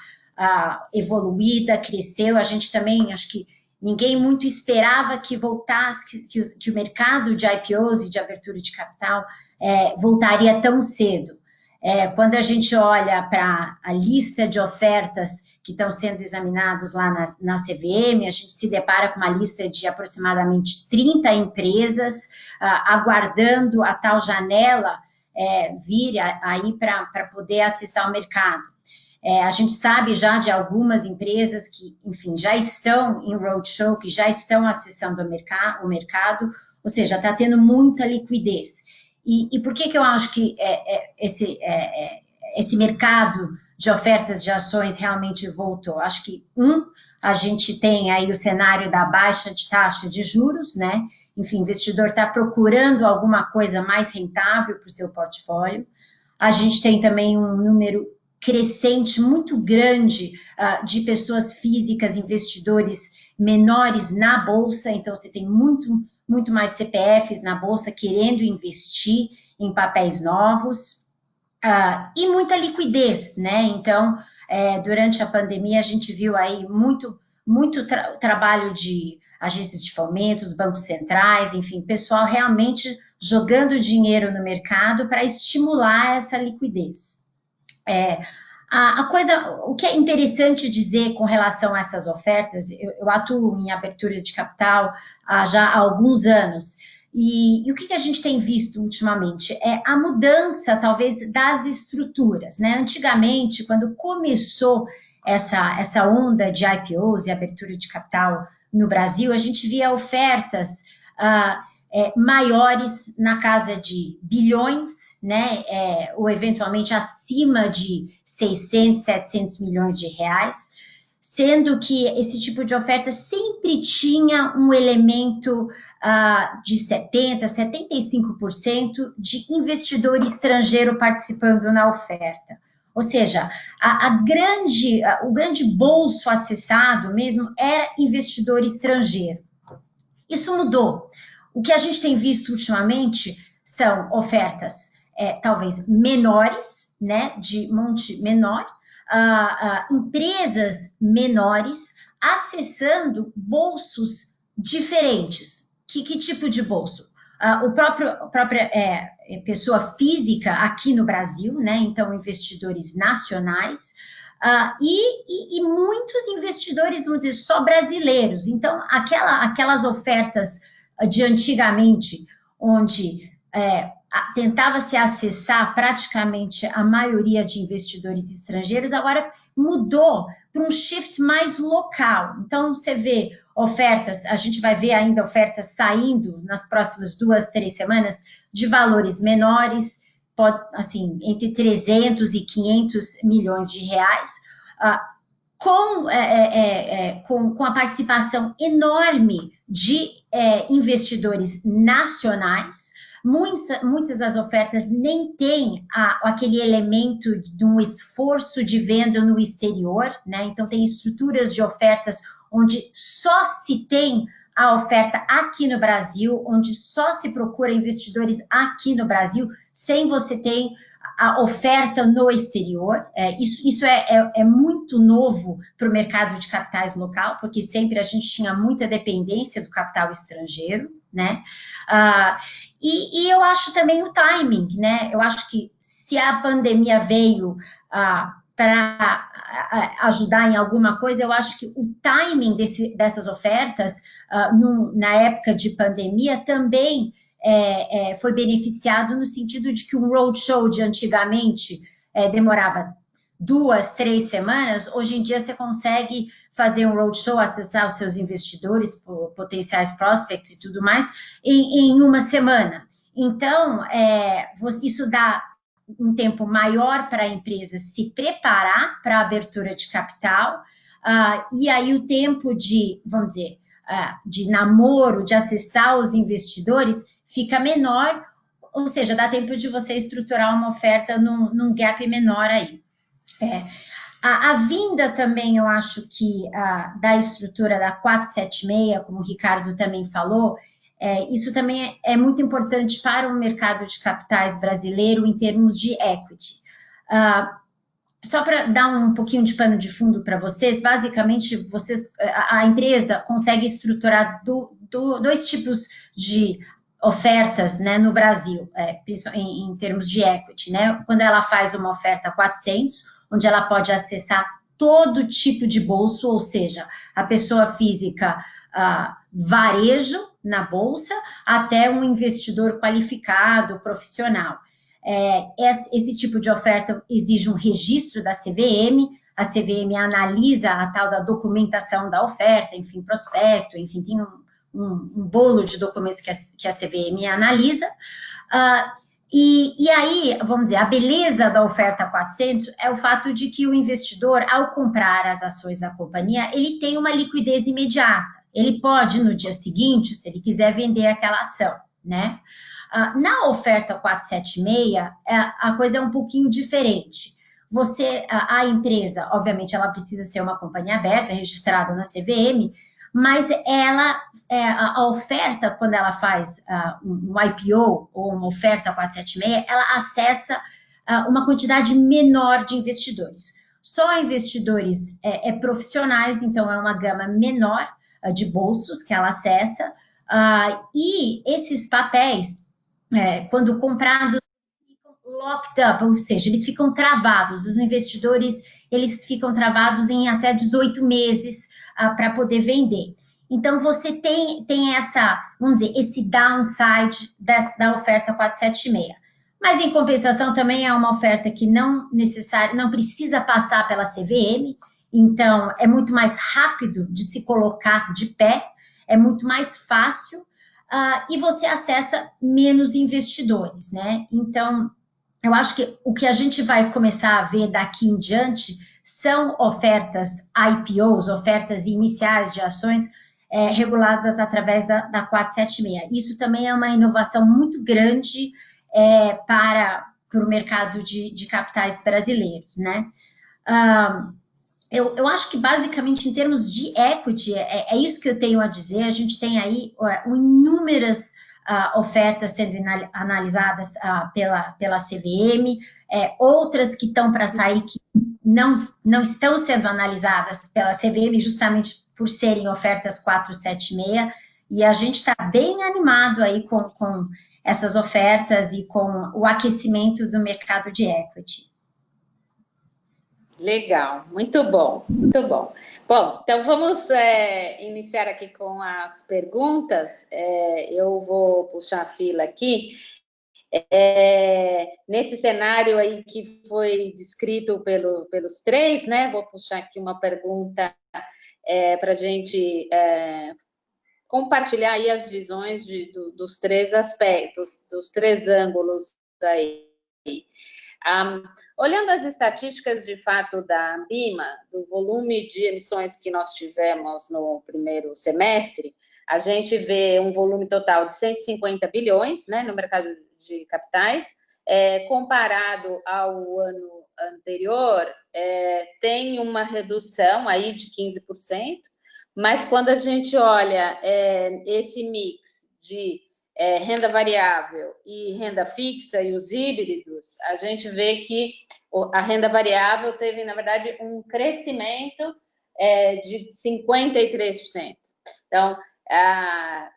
evoluída, cresceu. A gente também, acho que ninguém muito esperava que voltasse, que o mercado de IPOs e de abertura de capital voltaria tão cedo. Quando a gente olha para a lista de ofertas que estão sendo examinados lá na CVM, a gente se depara com uma lista de aproximadamente 30 empresas aguardando a tal janela vir aí para poder acessar o mercado. A gente sabe já de algumas empresas que, enfim, já estão em roadshow, que já estão acessando o mercado, ou seja, está tendo muita liquidez. E por que eu acho que esse mercado de ofertas de ações realmente voltou? Acho que, a gente tem aí o cenário da baixa de taxa de juros, né? Enfim, o investidor está procurando alguma coisa mais rentável para o seu portfólio. A gente tem também um número crescente muito grande de pessoas físicas, investidores menores na Bolsa, então você tem muito mais CPFs na Bolsa querendo investir em papéis novos, e muita liquidez, né? Então, durante a pandemia, a gente viu aí muito trabalho de agências de fomentos, bancos centrais, enfim, pessoal realmente jogando dinheiro no mercado para estimular essa liquidez. O que é interessante dizer com relação a essas ofertas, eu atuo em abertura de capital já há alguns anos, e o que a gente tem visto ultimamente é a mudança, talvez, das estruturas, né? Antigamente, quando começou essa onda de IPOs e abertura de capital no Brasil, a gente via ofertas maiores na casa de bilhões, né? Ou eventualmente acima de 600, 700 milhões de reais, sendo que esse tipo de oferta sempre tinha um elemento de 70%, 75% de investidor estrangeiro participando na oferta. Ou seja, o grande bolso acessado mesmo era investidor estrangeiro. Isso mudou. O que a gente tem visto ultimamente são ofertas talvez menores, né, de monte menor, empresas menores acessando bolsos diferentes, que tipo de bolso? A própria pessoa física aqui no Brasil, né? Então, investidores nacionais, e muitos investidores, vamos dizer, só brasileiros. Então, aquelas ofertas de antigamente, onde tentava-se acessar praticamente a maioria de investidores estrangeiros, agora mudou para um shift mais local. Então, você vê ofertas, a gente vai ver ainda ofertas saindo nas próximas 2, 3 semanas de valores menores, assim, entre 300 e 500 milhões de reais, com a participação enorme de investidores nacionais. Muitas das ofertas nem têm aquele elemento de um esforço de venda no exterior, né? Então, tem estruturas de ofertas onde só se tem a oferta aqui no Brasil, onde só se procura investidores aqui no Brasil, sem você ter a oferta no exterior. Isso é muito novo para o mercado de capitais local, porque sempre a gente tinha muita dependência do capital estrangeiro, né? E eu acho também o timing, né? Eu acho que se a pandemia veio para ajudar em alguma coisa, eu acho que o timing dessas ofertas na época de pandemia também foi beneficiado no sentido de que um roadshow de antigamente demorava 2, 3 semanas, hoje em dia você consegue fazer um roadshow, acessar os seus investidores, potenciais prospects e tudo mais, em uma semana. Então, isso dá um tempo maior para a empresa se preparar para a abertura de capital, e aí o tempo de, vamos dizer, de namoro, de acessar os investidores, fica menor, ou seja, dá tempo de você estruturar uma oferta num gap menor aí. A vinda também, eu acho que da estrutura da 476, como o Ricardo também falou, isso também é muito importante para o mercado de capitais brasileiro em termos de equity. Só para dar um pouquinho de pano de fundo para vocês, basicamente a empresa consegue estruturar dois tipos de ofertas, né, no Brasil, em termos de equity, né? Quando ela faz uma oferta 400, onde ela pode acessar todo tipo de bolso, ou seja, a pessoa física, varejo na bolsa, até um investidor qualificado, profissional. Esse tipo de oferta exige um registro da CVM, a CVM analisa a tal da documentação da oferta, enfim, prospecto, enfim, tem um bolo de documentos que a CVM analisa, e aí, vamos dizer, a beleza da oferta 400 é o fato de que o investidor, ao comprar as ações da companhia, ele tem uma liquidez imediata. Ele pode, no dia seguinte, se ele quiser vender aquela ação, né? Na oferta 476, a coisa é um pouquinho diferente. A empresa, obviamente, ela precisa ser uma companhia aberta, registrada na CVM, mas a oferta, quando ela faz um IPO ou uma oferta 476, ela acessa uma quantidade menor de investidores. Só investidores profissionais, então é uma gama menor de bolsos que ela acessa, e esses papéis, quando comprados, ficam locked up, ou seja, eles ficam travados, os investidores, eles ficam travados em até 18 meses para poder vender. Então, você tem vamos dizer, esse downside da oferta 476. Mas, em compensação, também é uma oferta que não precisa passar pela CVM, então, é muito mais rápido de se colocar de pé, é muito mais fácil, e você acessa menos investidores, né? Então, eu acho que o que a gente vai começar a ver daqui em diante são ofertas IPOs, ofertas iniciais de ações reguladas através da 476. Isso também é uma inovação muito grande para o mercado de capitais brasileiros, né? Eu acho que, basicamente, em termos de equity, é isso que eu tenho a dizer. A gente tem aí inúmeras ofertas sendo analisadas pela CVM, outras que estão para sair que não estão sendo analisadas pela CVM, justamente por serem ofertas 476. E a gente está bem animado aí com essas ofertas e com o aquecimento do mercado de equity. Legal, muito bom, muito bom. Bom, então vamos iniciar aqui com as perguntas. Eu vou puxar a fila aqui. Nesse cenário aí que foi descrito pelos três, né? Vou puxar aqui uma pergunta para a gente compartilhar aí as visões dos três aspectos, dos três ângulos aí. Olhando as estatísticas de fato da Ambima, do volume de emissões que nós tivemos no primeiro semestre, a gente vê um volume total de 150 bilhões, né, no mercado de capitais, comparado ao ano anterior, tem uma redução aí de 15%, mas quando a gente olha esse mix de renda variável e renda fixa e os híbridos, a gente vê que a renda variável teve, na verdade, um crescimento de 53%. Então,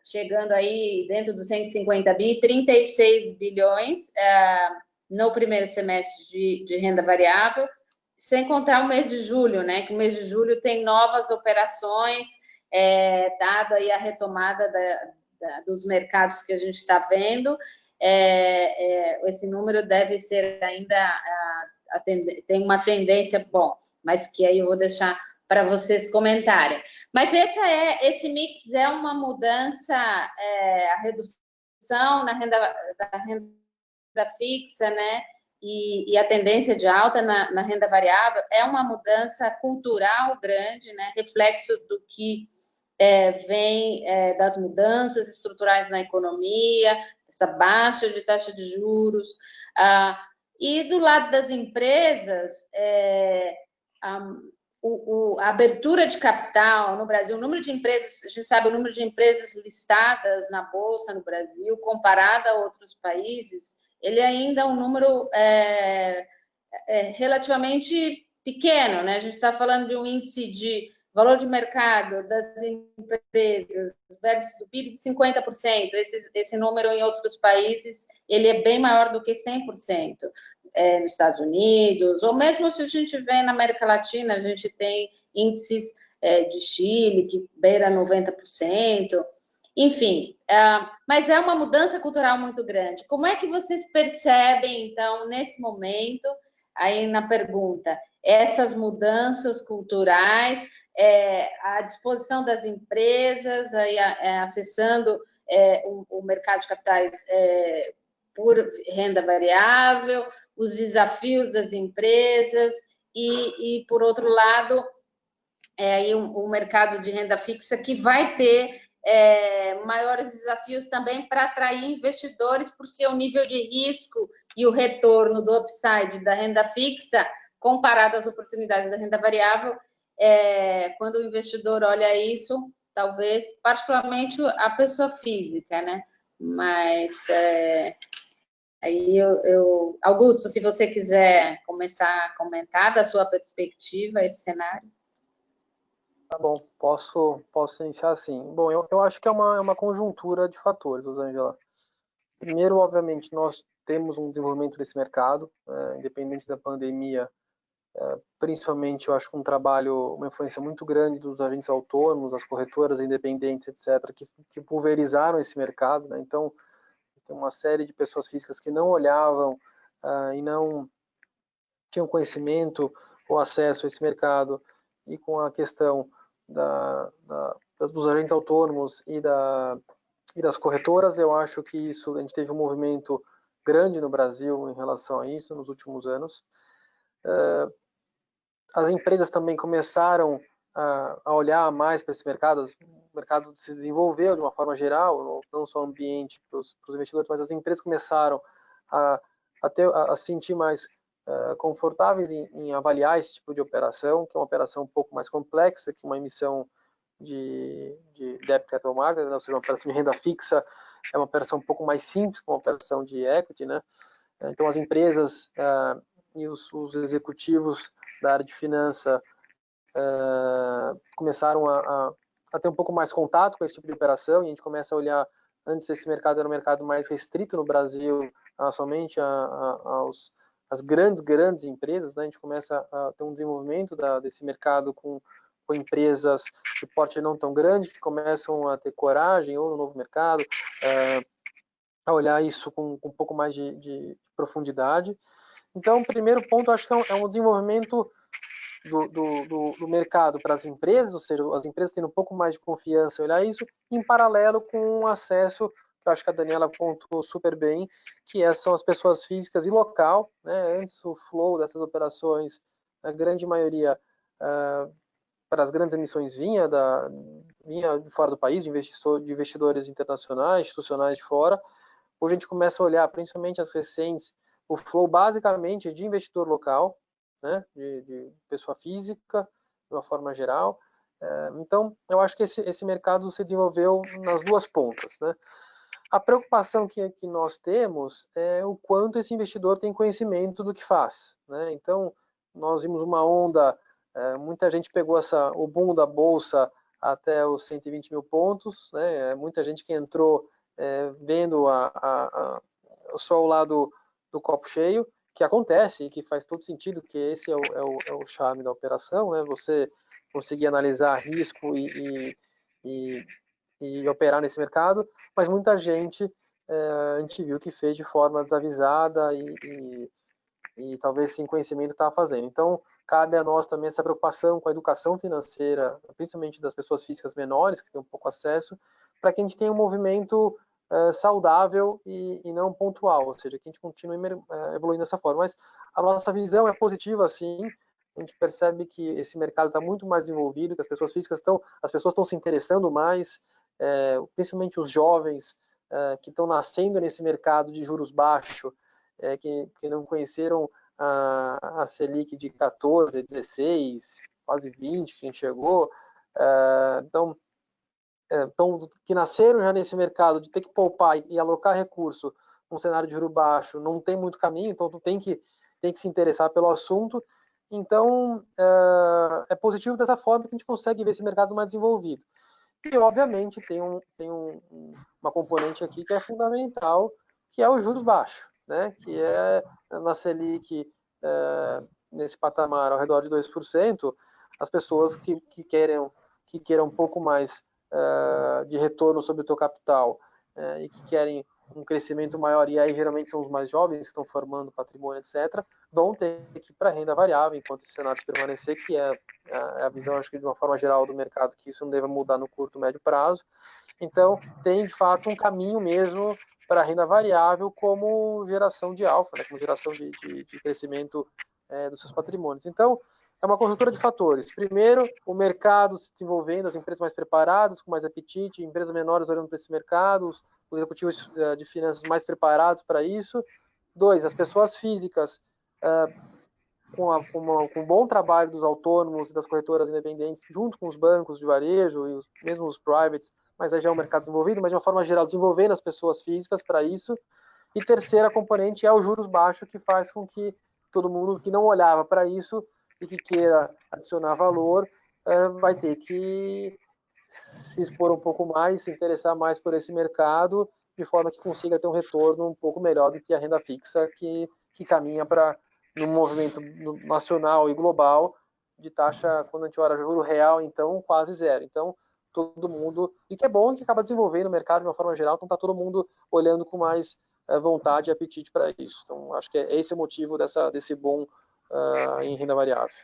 chegando aí dentro dos 150 bi, 36 bilhões no primeiro semestre de renda variável, sem contar o mês de julho, né? Que o mês de julho tem novas operações, dado aí a retomada dos mercados que a gente está vendo, esse número deve ser ainda, tem uma tendência, bom, mas que aí eu vou deixar para vocês comentarem. Mas esse mix é uma mudança, a redução da renda fixa, né? E a tendência de alta na renda variável é uma mudança cultural grande, né? Reflexo do que vem das mudanças estruturais na economia, essa baixa de taxa de juros. E do lado das empresas, a abertura de capital no Brasil, o número de empresas, a gente sabe o número de empresas listadas na Bolsa no Brasil, comparado a outros países, ele ainda é um número relativamente pequeno, né? A gente está falando de um índice de valor de mercado das empresas versus o PIB de 50%. Esse número em outros países, ele é bem maior do que 100%. Nos Estados Unidos, ou mesmo se a gente vê na América Latina, a gente tem índices de Chile que beira 90%. Enfim, mas é uma mudança cultural muito grande. Como é que vocês percebem, então, nesse momento, aí na pergunta, essas mudanças culturais, à disposição das empresas, aí, acessando o mercado de capitais por renda variável, os desafios das empresas e por outro lado, aí o mercado de renda fixa que vai ter maiores desafios também para atrair investidores, porque o nível de risco e o retorno do upside da renda fixa, comparado às oportunidades da renda variável, quando o investidor olha isso, talvez, particularmente a pessoa física, né? Mas aí Augusto, se você quiser começar a comentar da sua perspectiva esse cenário. Tá bom, posso iniciar assim. Bom, eu acho que é uma conjuntura de fatores, Rosângela. Primeiro, obviamente, nós temos um desenvolvimento desse mercado, independente da pandemia, principalmente, eu acho que um trabalho, uma influência muito grande dos agentes autônomos, as corretoras independentes, etc., que pulverizaram esse mercado, né? Então, tem uma série de pessoas físicas que não olhavam e não tinham conhecimento ou acesso a esse mercado, e com a questão dos agentes autônomos e das corretoras, eu acho que isso, a gente teve um movimento grande no Brasil em relação a isso nos últimos anos. As empresas também começaram a olhar mais para esse mercado, o mercado se desenvolveu de uma forma geral, não só o ambiente para os investidores, mas as empresas começaram a se sentir mais confortáveis em avaliar esse tipo de operação, que é uma operação um pouco mais complexa que uma emissão de debt capital market, ou seja, uma operação de renda fixa é uma operação um pouco mais simples que uma operação de equity, né? Então as empresas e os executivos da área de finança começaram a a ter um pouco mais contato com esse tipo de operação, e a gente começa a olhar, antes esse mercado era um mercado mais restrito no Brasil, somente as grandes empresas, né? A gente começa a ter um desenvolvimento desse mercado com empresas de porte não tão grande, que começam a ter coragem ou no novo mercado, a olhar isso com um pouco mais de profundidade. Então, o primeiro ponto, acho que é um desenvolvimento do mercado para as empresas, ou seja, as empresas tendo um pouco mais de confiança em olhar isso, em paralelo com o acesso, que eu acho que a Daniela apontou super bem, que são as pessoas físicas e local, né? Antes o flow dessas operações, a grande maioria para as grandes emissões vinha de fora do país, de investidores internacionais, institucionais de fora. Hoje a gente começa a olhar, principalmente as recentes, o flow basicamente de investidor local, né, de pessoa física, de uma forma geral. Então, eu acho que esse mercado se desenvolveu nas duas pontas, né? A preocupação que nós temos é o quanto esse investidor tem conhecimento do que faz, né? Então, nós vimos uma onda, muita gente pegou o boom da bolsa até os 120 mil pontos, né? Muita gente que entrou vendo só o lado do copo cheio, que acontece e que faz todo sentido, que esse é o charme da operação, né? Você conseguir analisar risco e operar nesse mercado, mas muita gente a gente viu que fez de forma desavisada e talvez sem conhecimento estava fazendo. Então, cabe a nós também essa preocupação com a educação financeira, principalmente das pessoas físicas menores, que têm um pouco acesso, para que a gente tenha um movimento saudável e não pontual, ou seja, que a gente continue evoluindo dessa forma. Mas a nossa visão é positiva, sim. A gente percebe que esse mercado está muito mais envolvido, que as pessoas físicas estão se interessando mais, principalmente os jovens que estão nascendo nesse mercado de juros baixos, que não conheceram a Selic de 14, 16, quase 20 que a gente chegou, então que nasceram já nesse mercado de ter que poupar e alocar recurso num cenário de juro baixo, não tem muito caminho, então tu tem que se interessar pelo assunto. Então, é positivo dessa forma que a gente consegue ver esse mercado mais desenvolvido. E, obviamente, tem uma componente aqui que é fundamental, que é o juros baixo, né? Que é na Selic, nesse patamar ao redor de 2%, as pessoas que queiram um pouco mais de retorno sobre o teu capital e que querem um crescimento maior, e aí geralmente são os mais jovens que estão formando patrimônio, etc., vão ter que ir para a renda variável enquanto esse cenário permanecer, que é a visão, acho que de uma forma geral do mercado, que isso não deve mudar no curto, médio prazo. Então, tem de fato um caminho mesmo para a renda variável como geração de alfa, né, como geração de crescimento dos seus patrimônios. Então, é uma conjuntura de fatores. Primeiro, o mercado se desenvolvendo, as empresas mais preparadas, com mais apetite, empresas menores olhando para esse mercado, os executivos de finanças mais preparados para isso. 2, as pessoas físicas com um bom trabalho dos autônomos e das corretoras independentes, junto com os bancos de varejo e mesmo os privates, mas aí já é um mercado desenvolvido, mas de uma forma geral, desenvolvendo as pessoas físicas para isso. E terceira componente é os juros baixos, que faz com que todo mundo que não olhava para isso e que queira adicionar valor, vai ter que se expor um pouco mais, se interessar mais por esse mercado, de forma que consiga ter um retorno um pouco melhor do que a renda fixa, que caminha para num movimento nacional e global de taxa, quando a gente olha juro real, então quase zero. Então, todo mundo, e que é bom que acaba desenvolvendo o mercado de uma forma geral, então está todo mundo olhando com mais vontade e apetite para isso. Então, acho que esse é o motivo desse boom em renda variável.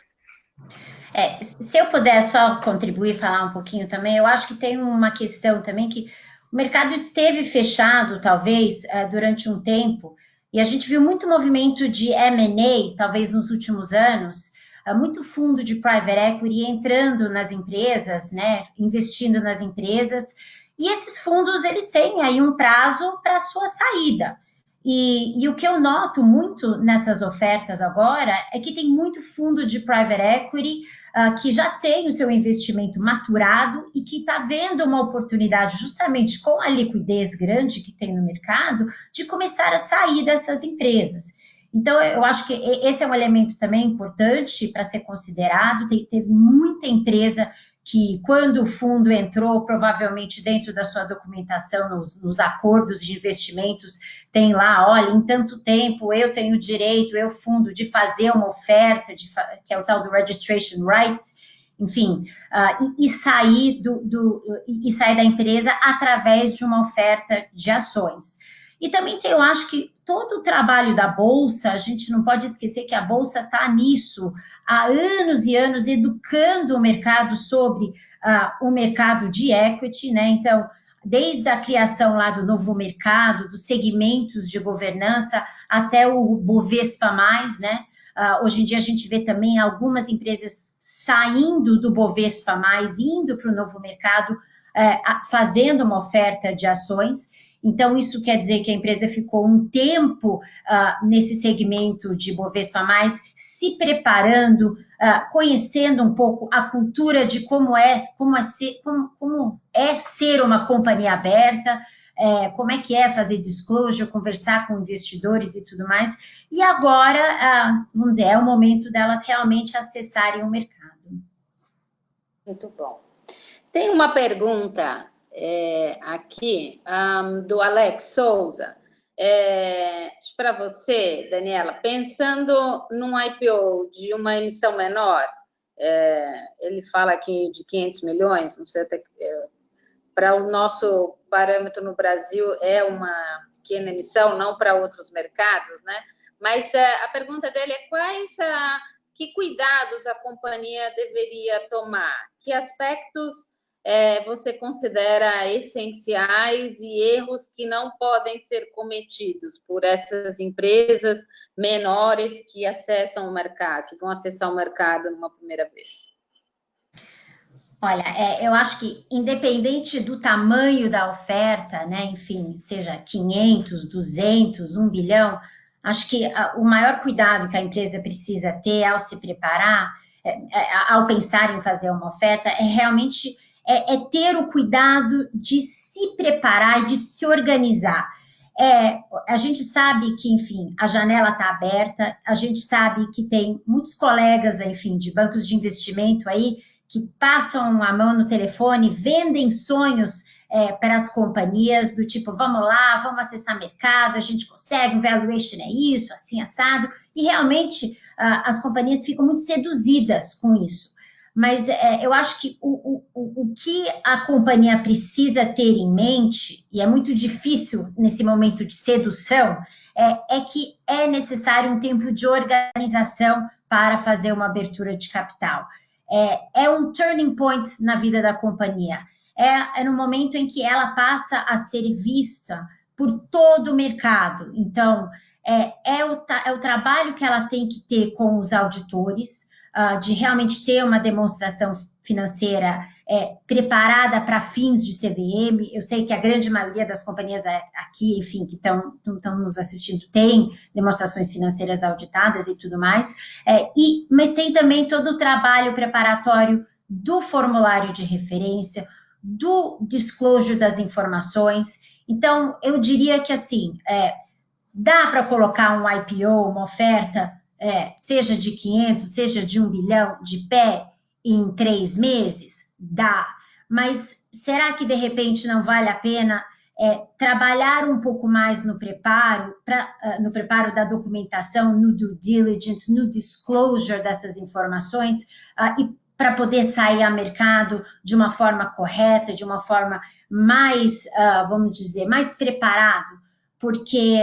Se eu puder só contribuir e falar um pouquinho também, eu acho que tem uma questão também que o mercado esteve fechado, talvez, durante um tempo, e a gente viu muito movimento de M&A, talvez nos últimos anos, muito fundo de private equity entrando nas empresas, né, investindo nas empresas, e esses fundos, eles têm aí um prazo para a sua saída. E o que eu noto muito nessas ofertas agora é que tem muito fundo de private equity que já tem o seu investimento maturado e que está vendo uma oportunidade, justamente com a liquidez grande que tem no mercado, de começar a sair dessas empresas. Então, eu acho que esse é um elemento também importante para ser considerado. Teve muita empresa que quando o fundo entrou, provavelmente dentro da sua documentação, nos acordos de investimentos, tem lá, olha, em tanto tempo eu tenho direito, eu fundo, de fazer uma oferta, que é o tal do Registration Rights, enfim, e sair da empresa através de uma oferta de ações. E também tem, eu acho que todo o trabalho da Bolsa, a gente não pode esquecer que a Bolsa está nisso há anos e anos, educando o mercado sobre o mercado de equity, né? Então, desde a criação lá do novo mercado, dos segmentos de governança, até o Bovespa+, né? Hoje em dia a gente vê também algumas empresas saindo do Bovespa+, indo para o novo mercado, fazendo uma oferta de ações. Então, isso quer dizer que a empresa ficou um tempo nesse segmento de Bovespa+, se preparando, conhecendo um pouco a cultura de como é ser uma companhia aberta, como é que é fazer disclosure, conversar com investidores e tudo mais. E agora, vamos dizer, é o momento delas realmente acessarem o mercado. Muito bom. Tem uma pergunta aqui do Alex Souza. Para você, Daniela, pensando num IPO de uma emissão menor, ele fala aqui de 500 milhões, não sei até para o nosso parâmetro no Brasil é uma pequena emissão, não para outros mercados, né? Mas a pergunta dele é que cuidados a companhia deveria tomar? Que aspectos você considera essenciais e erros que não podem ser cometidos por essas empresas menores que acessam o mercado, que vão acessar o mercado numa primeira vez? Olha, eu acho que independente do tamanho da oferta, né, enfim, seja 500, 200, 1 bilhão, acho que o maior cuidado que a empresa precisa ter ao se preparar, ao pensar em fazer uma oferta, é realmente ter o cuidado de se preparar e de se organizar. A gente sabe que, enfim, a janela está aberta, a gente sabe que tem muitos colegas, enfim, de bancos de investimento aí, que passam a mão no telefone, vendem sonhos para as companhias, do tipo, vamos lá, vamos acessar mercado, a gente consegue, o valuation é isso, assim, assado, e realmente as companhias ficam muito seduzidas com isso. Mas eu acho que o que a companhia precisa ter em mente, e é muito difícil nesse momento de sedução, é que é necessário um tempo de organização para fazer uma abertura de capital. É um turning point na vida da companhia. É no momento em que ela passa a ser vista por todo o mercado. Então, é o trabalho que ela tem que ter com os auditores, de realmente ter uma demonstração financeira preparada para fins de CVM. Eu sei que a grande maioria das companhias aqui, enfim, que estão nos assistindo, tem demonstrações financeiras auditadas e tudo mais, mas tem também todo o trabalho preparatório do formulário de referência, do disclosure das informações. Então, eu diria que, assim, dá para colocar um IPO, uma oferta, seja de 500, seja de 1 bilhão, de pé em 3 meses? Dá. Mas será que, de repente, não vale a pena trabalhar um pouco mais no preparo da documentação, no due diligence, no disclosure dessas informações, e para poder sair ao mercado de uma forma correta, de uma forma mais, vamos dizer, mais preparado? Porque,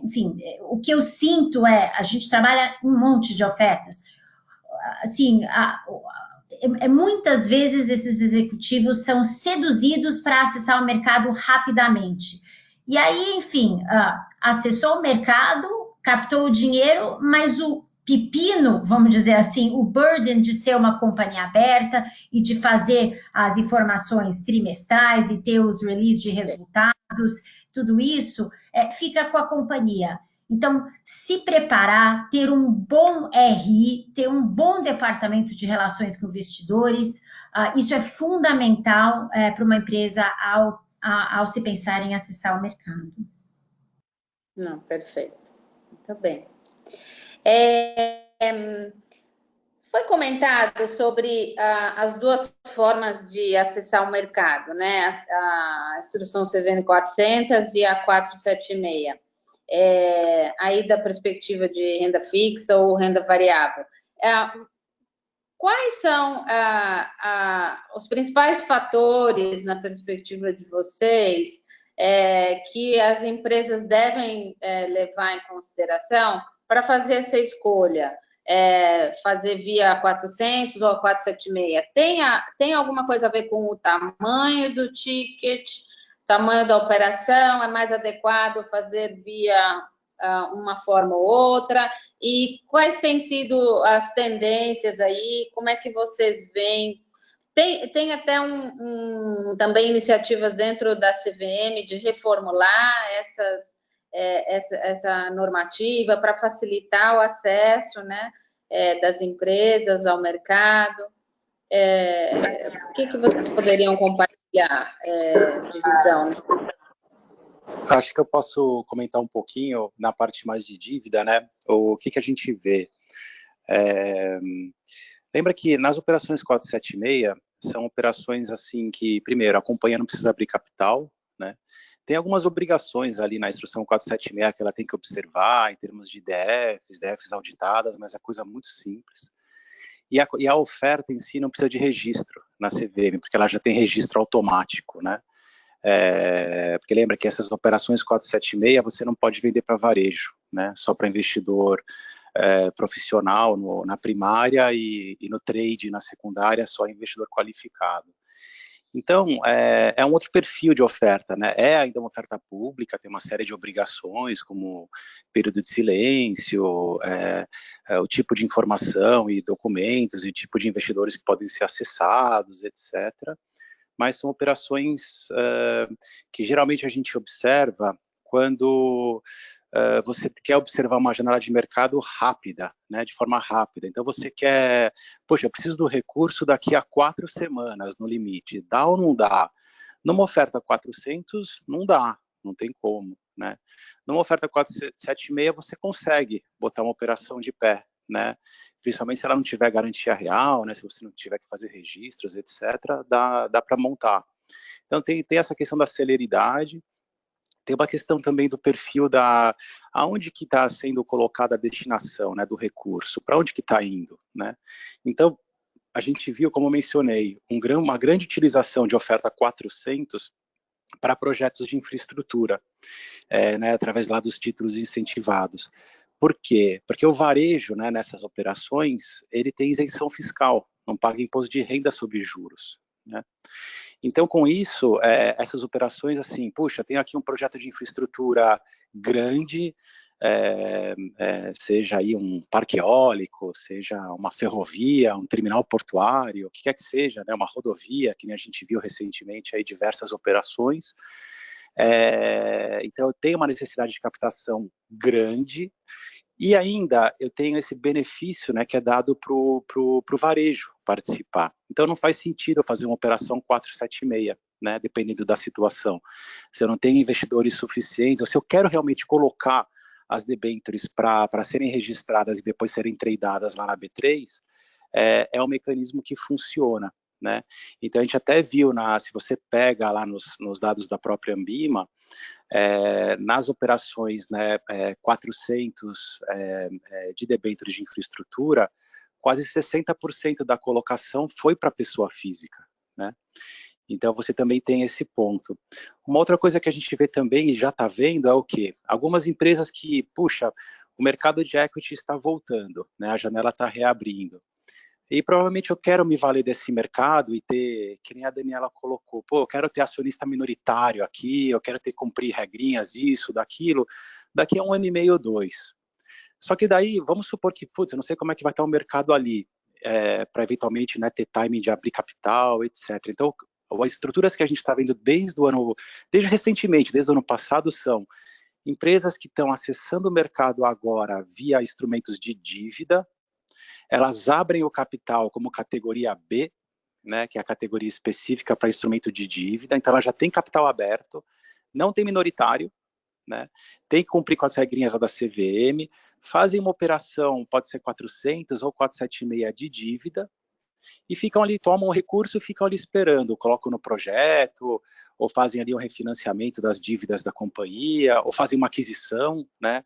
enfim, o que eu sinto a gente trabalha um monte de ofertas. Assim, muitas vezes esses executivos são seduzidos para acessar o mercado rapidamente. E aí, enfim, acessou o mercado, captou o dinheiro, mas o pepino, vamos dizer assim, o burden de ser uma companhia aberta e de fazer as informações trimestrais e ter os releases de resultados, tudo isso fica com a companhia. Então, se preparar, ter um bom RI, ter um bom departamento de relações com investidores, isso é fundamental para uma empresa ao se pensar em acessar o mercado. Não, perfeito. Muito bem. Foi comentado sobre as duas formas de acessar o mercado, né? A instrução CVM 400 e a 476. Aí da perspectiva de renda fixa ou renda variável. Quais são os principais fatores, na perspectiva de vocês, que as empresas devem levar em consideração para fazer essa escolha? Fazer via 400 ou 476? Tem alguma coisa a ver com o tamanho do ticket, tamanho da operação? É mais adequado fazer via uma forma ou outra? E quais têm sido as tendências aí? Como é que vocês veem? Tem até também iniciativas dentro da CVM de reformular essa normativa para facilitar o acesso, né, das empresas ao mercado. O que vocês poderiam compartilhar de visão? Acho que eu posso comentar um pouquinho na parte mais de dívida, né? O que a gente vê? Lembra que nas operações 476 são operações assim que, primeiro, a companhia não precisa abrir capital, né? Tem algumas obrigações ali na instrução 476 que ela tem que observar em termos de DFs auditadas, mas é coisa muito simples. E a oferta em si não precisa de registro na CVM, porque ela já tem registro automático, né? Porque lembra que essas operações 476 você não pode vender para varejo, né? Só para investidor profissional na primária e no trade na secundária só investidor qualificado. Então, é um outro perfil de oferta, né? É ainda uma oferta pública, tem uma série de obrigações, como período de silêncio, o tipo de informação e documentos, e tipo de investidores que podem ser acessados, etc. Mas são operações que geralmente a gente observa quando você quer observar uma janela de mercado rápida, né, de forma rápida. Então você quer, poxa, eu preciso do recurso daqui a 4 semanas no limite, dá ou não dá? Numa oferta 400, não dá, não tem como, né? Numa oferta 476, você consegue botar uma operação de pé, né? Principalmente se ela não tiver garantia real, né? Se você não tiver que fazer registros, etc., dá para montar. Então tem essa questão da celeridade. Tem uma questão também do perfil aonde que está sendo colocada a destinação, né, do recurso, para onde que está indo, né? Então, a gente viu, como eu mencionei, uma grande utilização de oferta 400 para projetos de infraestrutura, né, através lá dos títulos incentivados. Por quê? Porque o varejo, né, nessas operações, ele tem isenção fiscal, não paga imposto de renda sobre juros, né? Então, com isso, essas operações, assim, puxa, tem aqui um projeto de infraestrutura grande, seja aí um parque eólico, seja uma ferrovia, um terminal portuário, o que quer que seja, né, uma rodovia, que nem a gente viu recentemente aí diversas operações. Então, eu tenho uma necessidade de captação grande, e ainda eu tenho esse benefício, né, que é dado para o varejo participar. Então não faz sentido eu fazer uma operação 476, né, dependendo da situação. Se eu não tenho investidores suficientes, ou se eu quero realmente colocar as debêntures para serem registradas e depois serem tradeadas lá na B3, é um mecanismo que funciona, né? Então a gente até viu, se você pega lá nos dados da própria Ambima, nas operações, né, 400 de debêntures de infraestrutura, quase 60% da colocação foi para a pessoa física, né? Então você também tem esse ponto. Uma outra coisa que a gente vê também, e já está vendo, é o quê? Algumas empresas que, puxa, o mercado de equity está voltando, né? A janela está reabrindo. E provavelmente eu quero me valer desse mercado e ter, que nem a Daniela colocou, pô, eu quero ter acionista minoritário aqui, eu quero cumprir regrinhas, isso, daquilo, daqui a 1 ano e meio ou 2. Só que daí, vamos supor que, putz, eu não sei como é que vai estar o mercado ali, para eventualmente, né, ter timing de abrir capital, etc. Então, as estruturas que a gente está vendo desde recentemente, desde o ano passado, são empresas que estão acessando o mercado agora via instrumentos de dívida. Elas abrem o capital como categoria B, né, que é a categoria específica para instrumento de dívida, então ela já tem capital aberto, não tem minoritário, né, tem que cumprir com as regrinhas da CVM, fazem uma operação, pode ser 400 ou 476 de dívida, e ficam ali, tomam o recurso e ficam ali esperando, colocam no projeto, ou fazem ali um refinanciamento das dívidas da companhia, ou fazem uma aquisição, né?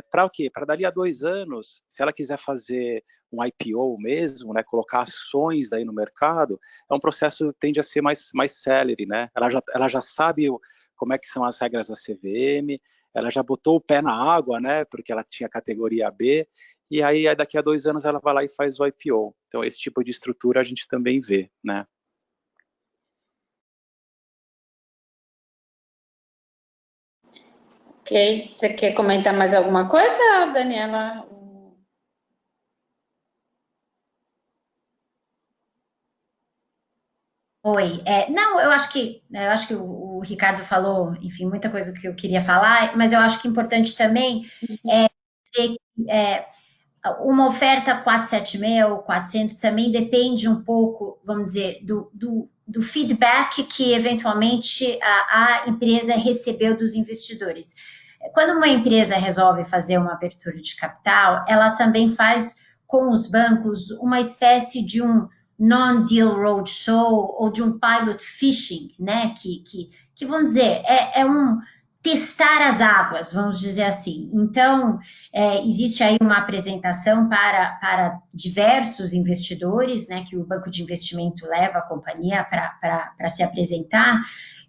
Para o quê? Para dali a 2 anos, se ela quiser fazer um IPO mesmo, né, colocar ações daí no mercado, é um processo que tende a ser mais célere, né? Ela já sabe como é que são as regras da CVM, ela já botou o pé na água, né, porque ela tinha categoria B, e aí daqui a 2 anos ela vai lá e faz o IPO. Então, esse tipo de estrutura a gente também vê, né? Ok. Você quer comentar mais alguma coisa, Daniela? Oi, não, eu acho que o Ricardo falou, enfim, muita coisa que eu queria falar, mas eu acho que é importante também dizer que uma oferta 476 ou 400 também depende um pouco, vamos dizer, do feedback que eventualmente a empresa recebeu dos investidores. Quando uma empresa resolve fazer uma abertura de capital, ela também faz com os bancos uma espécie de um non-deal roadshow ou de um pilot fishing, né? Que vamos dizer, é um testar as águas, vamos dizer assim. Então, existe aí uma apresentação para diversos investidores, né, que o banco de investimento leva a companhia para se apresentar,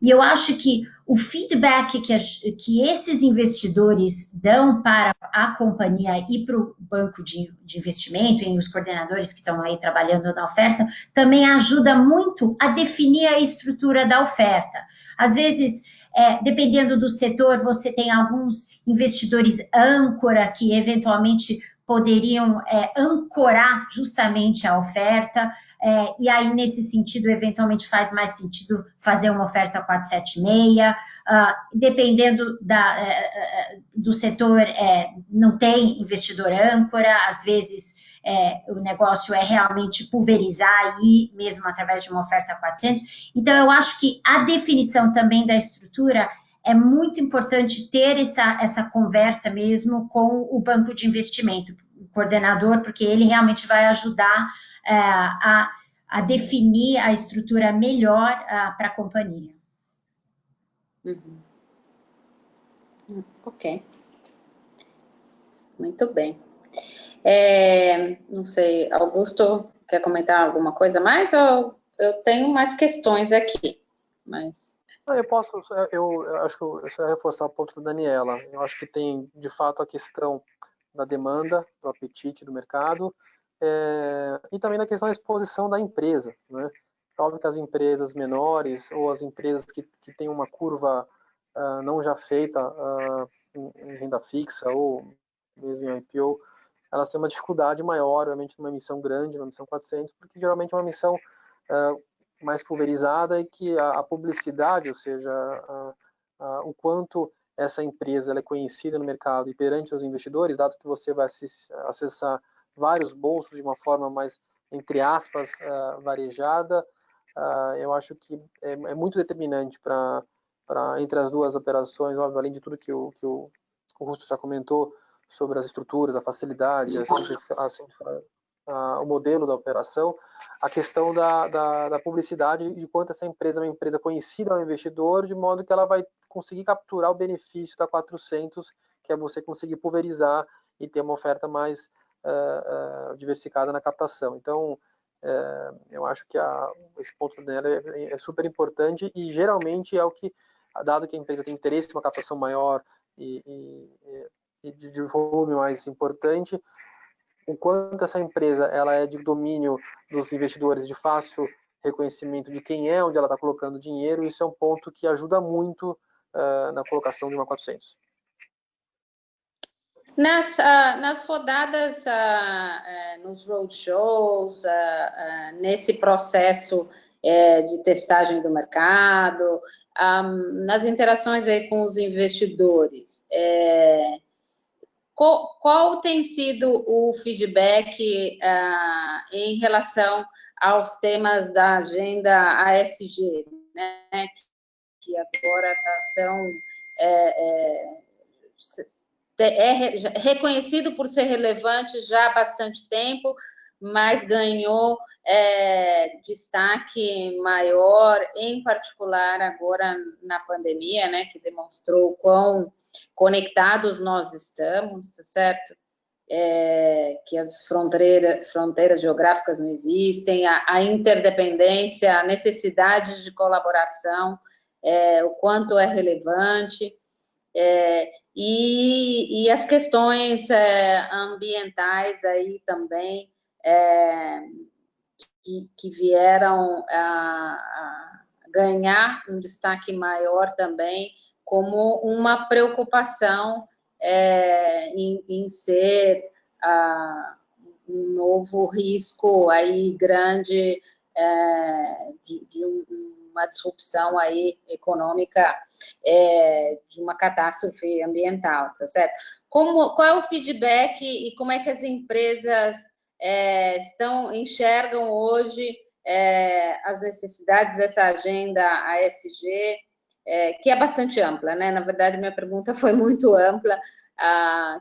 e eu acho que o feedback que esses investidores dão para a companhia e para o banco de investimento, e os coordenadores que estão aí trabalhando na oferta, também ajuda muito a definir a estrutura da oferta. Às vezes, dependendo do setor, você tem alguns investidores âncora que eventualmente poderiam ancorar justamente a oferta, e aí, nesse sentido, eventualmente faz mais sentido fazer uma oferta 476, dependendo do setor, não tem investidor âncora, às vezes o negócio é realmente pulverizar e mesmo através de uma oferta 400. Então, eu acho que a definição também da estrutura é muito importante ter essa conversa mesmo com o banco de investimento, o coordenador, porque ele realmente vai ajudar a definir a estrutura melhor para a companhia. Uhum. Ok. Muito bem. Não sei, Augusto, quer comentar alguma coisa mais? Eu tenho mais questões aqui, mas... Eu acho que eu só ia reforçar o ponto da Daniela. Eu acho que tem, de fato, a questão da demanda, do apetite do mercado, e também da questão da exposição da empresa, né? Óbvio que as empresas menores ou as empresas que têm uma curva não já feita em renda fixa ou mesmo em IPO, elas têm uma dificuldade maior, obviamente, numa emissão grande, numa emissão 400, porque geralmente é uma emissão mais pulverizada e que a publicidade, ou seja, o quanto essa empresa ela é conhecida no mercado e perante os investidores, dado que você vai acessar vários bolsos de uma forma mais, entre aspas, varejada, eu acho que é muito determinante para entre as duas operações, óbvio, além de tudo que o Rusto já comentou sobre as estruturas, a facilidade, o modelo da operação, a questão da publicidade e quanto essa empresa é uma empresa conhecida ao investidor, de modo que ela vai conseguir capturar o benefício da 400, que é você conseguir pulverizar e ter uma oferta mais diversificada na captação. Então, eu acho que esse ponto dela é super importante e geralmente é o que, dado que a empresa tem interesse em uma captação maior e de volume mais importante, o quanto essa empresa ela é de domínio dos investidores, de fácil reconhecimento de quem é, onde ela está colocando dinheiro, isso é um ponto que ajuda muito na colocação de uma 400. Nas rodadas, nos roadshows, nesse processo de testagem do mercado, nas interações aí com os investidores, qual tem sido o feedback em relação aos temas da agenda ASG, né, que agora está tão é reconhecido por ser relevante já há bastante tempo, mas ganhou destaque maior, em particular agora na pandemia, né, que demonstrou quão conectados nós estamos, tá certo? Que as fronteiras geográficas não existem, a interdependência, a necessidade de colaboração, o quanto é relevante, e as questões ambientais aí também, que vieram a ganhar um destaque maior também, como uma preocupação em ser um novo risco aí grande de uma disrupção aí econômica, de uma catástrofe ambiental, tá certo? Qual é o feedback e como é que as empresas enxergam hoje as necessidades dessa agenda ASG, que é bastante ampla, né? Na verdade, minha pergunta foi muito ampla,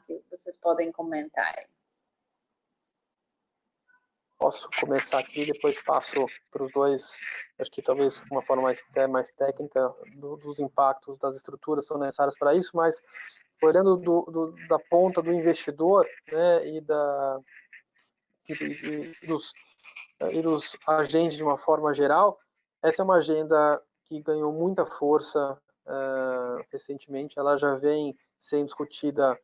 que vocês podem comentar. Posso começar aqui, depois passo para os dois, acho que talvez de uma forma mais técnica, dos impactos das estruturas são necessárias para isso, mas olhando da ponta do investidor, né, e dos agentes de uma forma geral, essa é uma agenda que ganhou muita força recentemente, ela já vem sendo discutida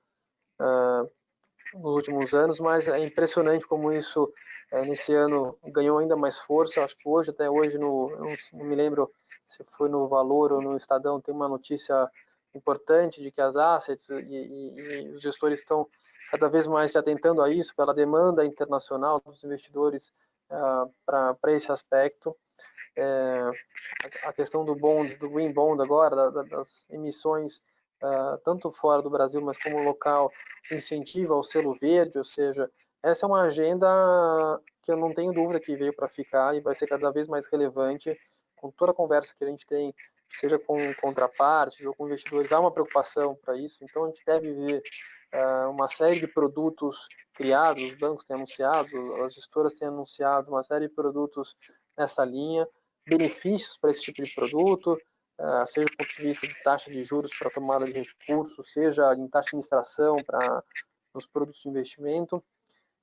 nos últimos anos, mas é impressionante como isso nesse ano ganhou ainda mais força. Acho que até hoje, não me lembro se foi no Valor ou no Estadão, tem uma notícia importante de que as assets e os gestores estão cada vez mais se atentando a isso, pela demanda internacional dos investidores para esse aspecto. A questão do Green Bond agora, das emissões, tanto fora do Brasil, mas como local, incentiva ao selo verde, ou seja, essa é uma agenda que eu não tenho dúvida que veio para ficar e vai ser cada vez mais relevante com toda a conversa que a gente tem, seja com contrapartes ou com investidores, há uma preocupação para isso, então a gente deve ver uma série de produtos criados, os bancos têm anunciado, as gestoras têm anunciado uma série de produtos nessa linha, benefícios para esse tipo de produto, seja do ponto de vista de taxa de juros para tomada de recursos, seja em taxa de administração para os produtos de investimento.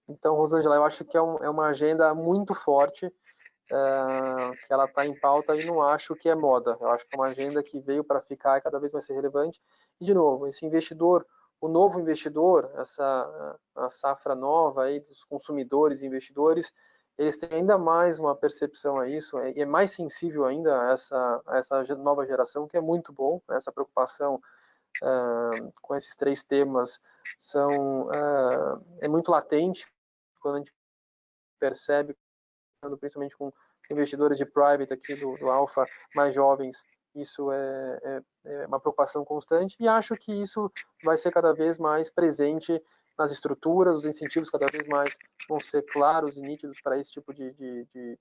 Então, Rosângela, eu acho que é uma agenda muito forte, que ela está em pauta e não acho que é moda. Eu acho que é uma agenda que veio para ficar e cada vez vai ser relevante. E, de novo, esse investidor, o novo investidor, a safra nova aí dos consumidores e investidores, eles têm ainda mais uma percepção a isso, e é mais sensível ainda a essa nova geração, que é muito bom, essa preocupação com esses três temas é muito latente, quando a gente percebe, principalmente com investidores de private aqui do Alpha, mais jovens, isso é uma preocupação constante, e acho que isso vai ser cada vez mais presente nas estruturas, os incentivos cada vez mais vão ser claros e nítidos para esse tipo de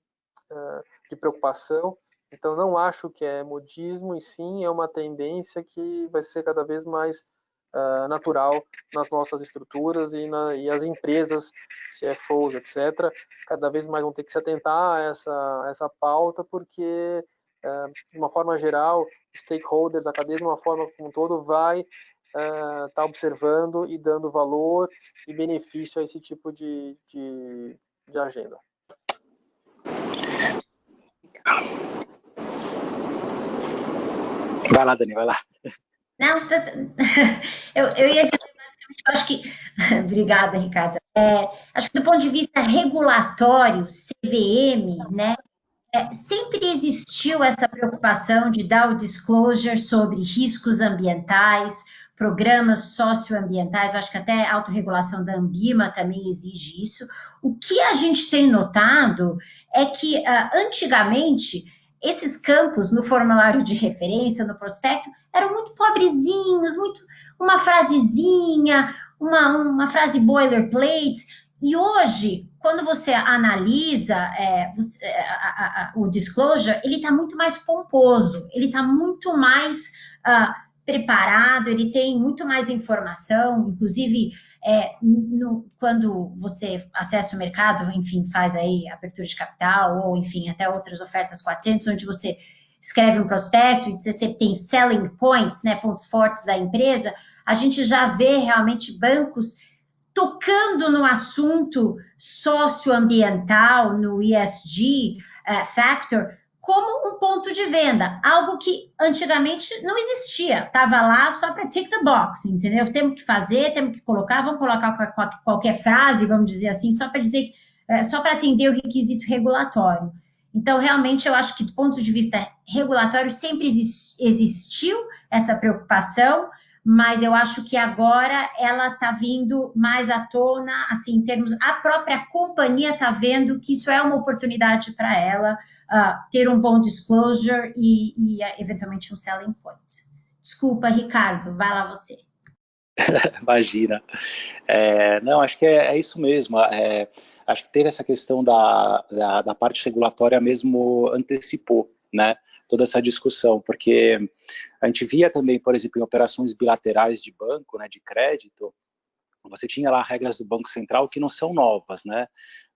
preocupação. Então, não acho que é modismo, e sim é uma tendência que vai ser cada vez mais natural nas nossas estruturas e as empresas, CFOs, etc., cada vez mais vão ter que se atentar a essa pauta, porque, de uma forma geral, stakeholders, a cadeia de uma forma como um todo, vai estar observando e dando valor e benefício a esse tipo de agenda. Vai lá, Dani, vai lá. Não, eu ia dizer basicamente, eu acho que... Obrigada, Ricardo. Acho que do ponto de vista regulatório, CVM, né, sempre existiu essa preocupação de dar o disclosure sobre riscos ambientais, programas socioambientais, eu acho que até a autorregulação da Ambima também exige isso. O que a gente tem notado é que, antigamente, esses campos no formulário de referência, no prospecto, eram muito pobrezinhos, uma frasezinha, uma frase boilerplate, e hoje, quando você analisa o disclosure, ele está muito mais pomposo, ele está muito mais preparado, ele tem muito mais informação, inclusive quando você acessa o mercado, enfim, faz aí abertura de capital, ou enfim, até outras ofertas 400, onde você escreve um prospecto e você tem selling points, né, pontos fortes da empresa, a gente já vê realmente bancos tocando no assunto socioambiental, no ESG factor, como um ponto de venda, algo que antigamente não existia, estava lá só para tick the box, entendeu? Temos que fazer, temos que colocar, vamos colocar qualquer frase, vamos dizer assim, só para dizer, só para atender o requisito regulatório. Então, realmente, eu acho que do ponto de vista regulatório sempre existiu essa preocupação, mas eu acho que agora ela está vindo mais à tona, assim, em termos, a própria companhia está vendo que isso é uma oportunidade para ela ter um bom disclosure e eventualmente um selling point. Desculpa, Ricardo, vai lá você. Imagina. Não, acho que é isso mesmo. Acho que teve essa questão da parte regulatória mesmo antecipou, né? Toda essa discussão, porque a gente via também, por exemplo, em operações bilaterais de banco, né, de crédito, você tinha lá regras do Banco Central que não são novas, né,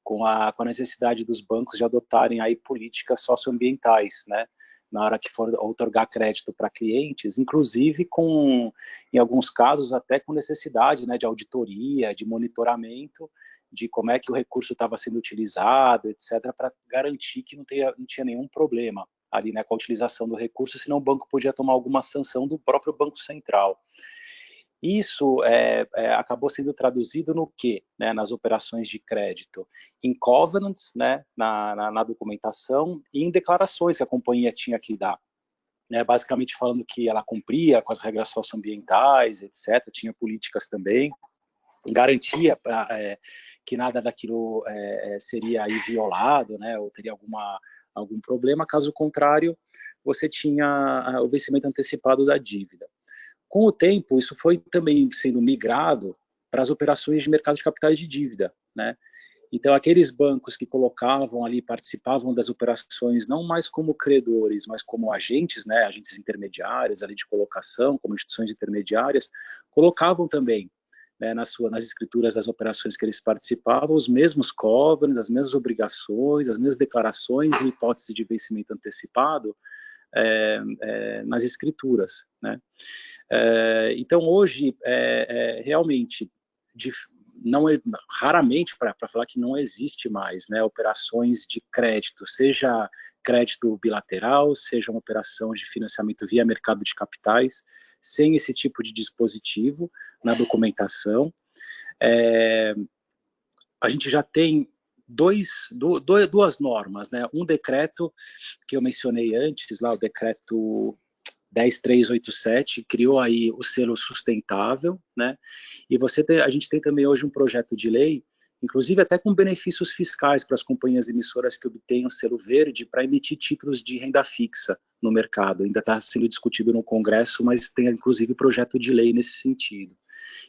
com a necessidade dos bancos de adotarem aí políticas socioambientais, né, na hora que for outorgar crédito para clientes, inclusive em alguns casos, até com necessidade, né, de auditoria, de monitoramento, de como é que o recurso estava sendo utilizado, etc., para garantir que não tinha nenhum problema ali, né, com a utilização do recurso, senão o banco podia tomar alguma sanção do próprio Banco Central. Isso acabou sendo traduzido no quê? Né, nas operações de crédito, em covenants, né, na documentação, e em declarações que a companhia tinha que dar. Né, basicamente falando que ela cumpria com as regras socioambientais, etc., tinha políticas também, garantia que nada daquilo seria aí violado, né, ou teria algum problema, caso contrário, você tinha o vencimento antecipado da dívida. Com o tempo, isso foi também sendo migrado para as operações de mercado de capitais de dívida, né? Então, aqueles bancos que colocavam ali, participavam das operações, não mais como credores, mas como agentes, né, agentes intermediários ali de colocação, como instituições intermediárias, colocavam também, né, nas escrituras das operações que eles participavam, os mesmos covenants, as mesmas obrigações, as mesmas declarações e hipóteses de vencimento antecipado nas escrituras, né? Então, hoje, realmente, raramente, para falar que não existe mais, né, operações de crédito, seja crédito bilateral, seja uma operação de financiamento via mercado de capitais, sem esse tipo de dispositivo na documentação. A gente já tem duas normas, né? Um decreto que eu mencionei antes, lá o decreto 10387, criou aí o selo sustentável, né? E a gente tem também hoje um projeto de lei, inclusive até com benefícios fiscais para as companhias emissoras que obtenham o selo verde para emitir títulos de renda fixa no mercado. Ainda está sendo discutido no Congresso, mas tem inclusive projeto de lei nesse sentido.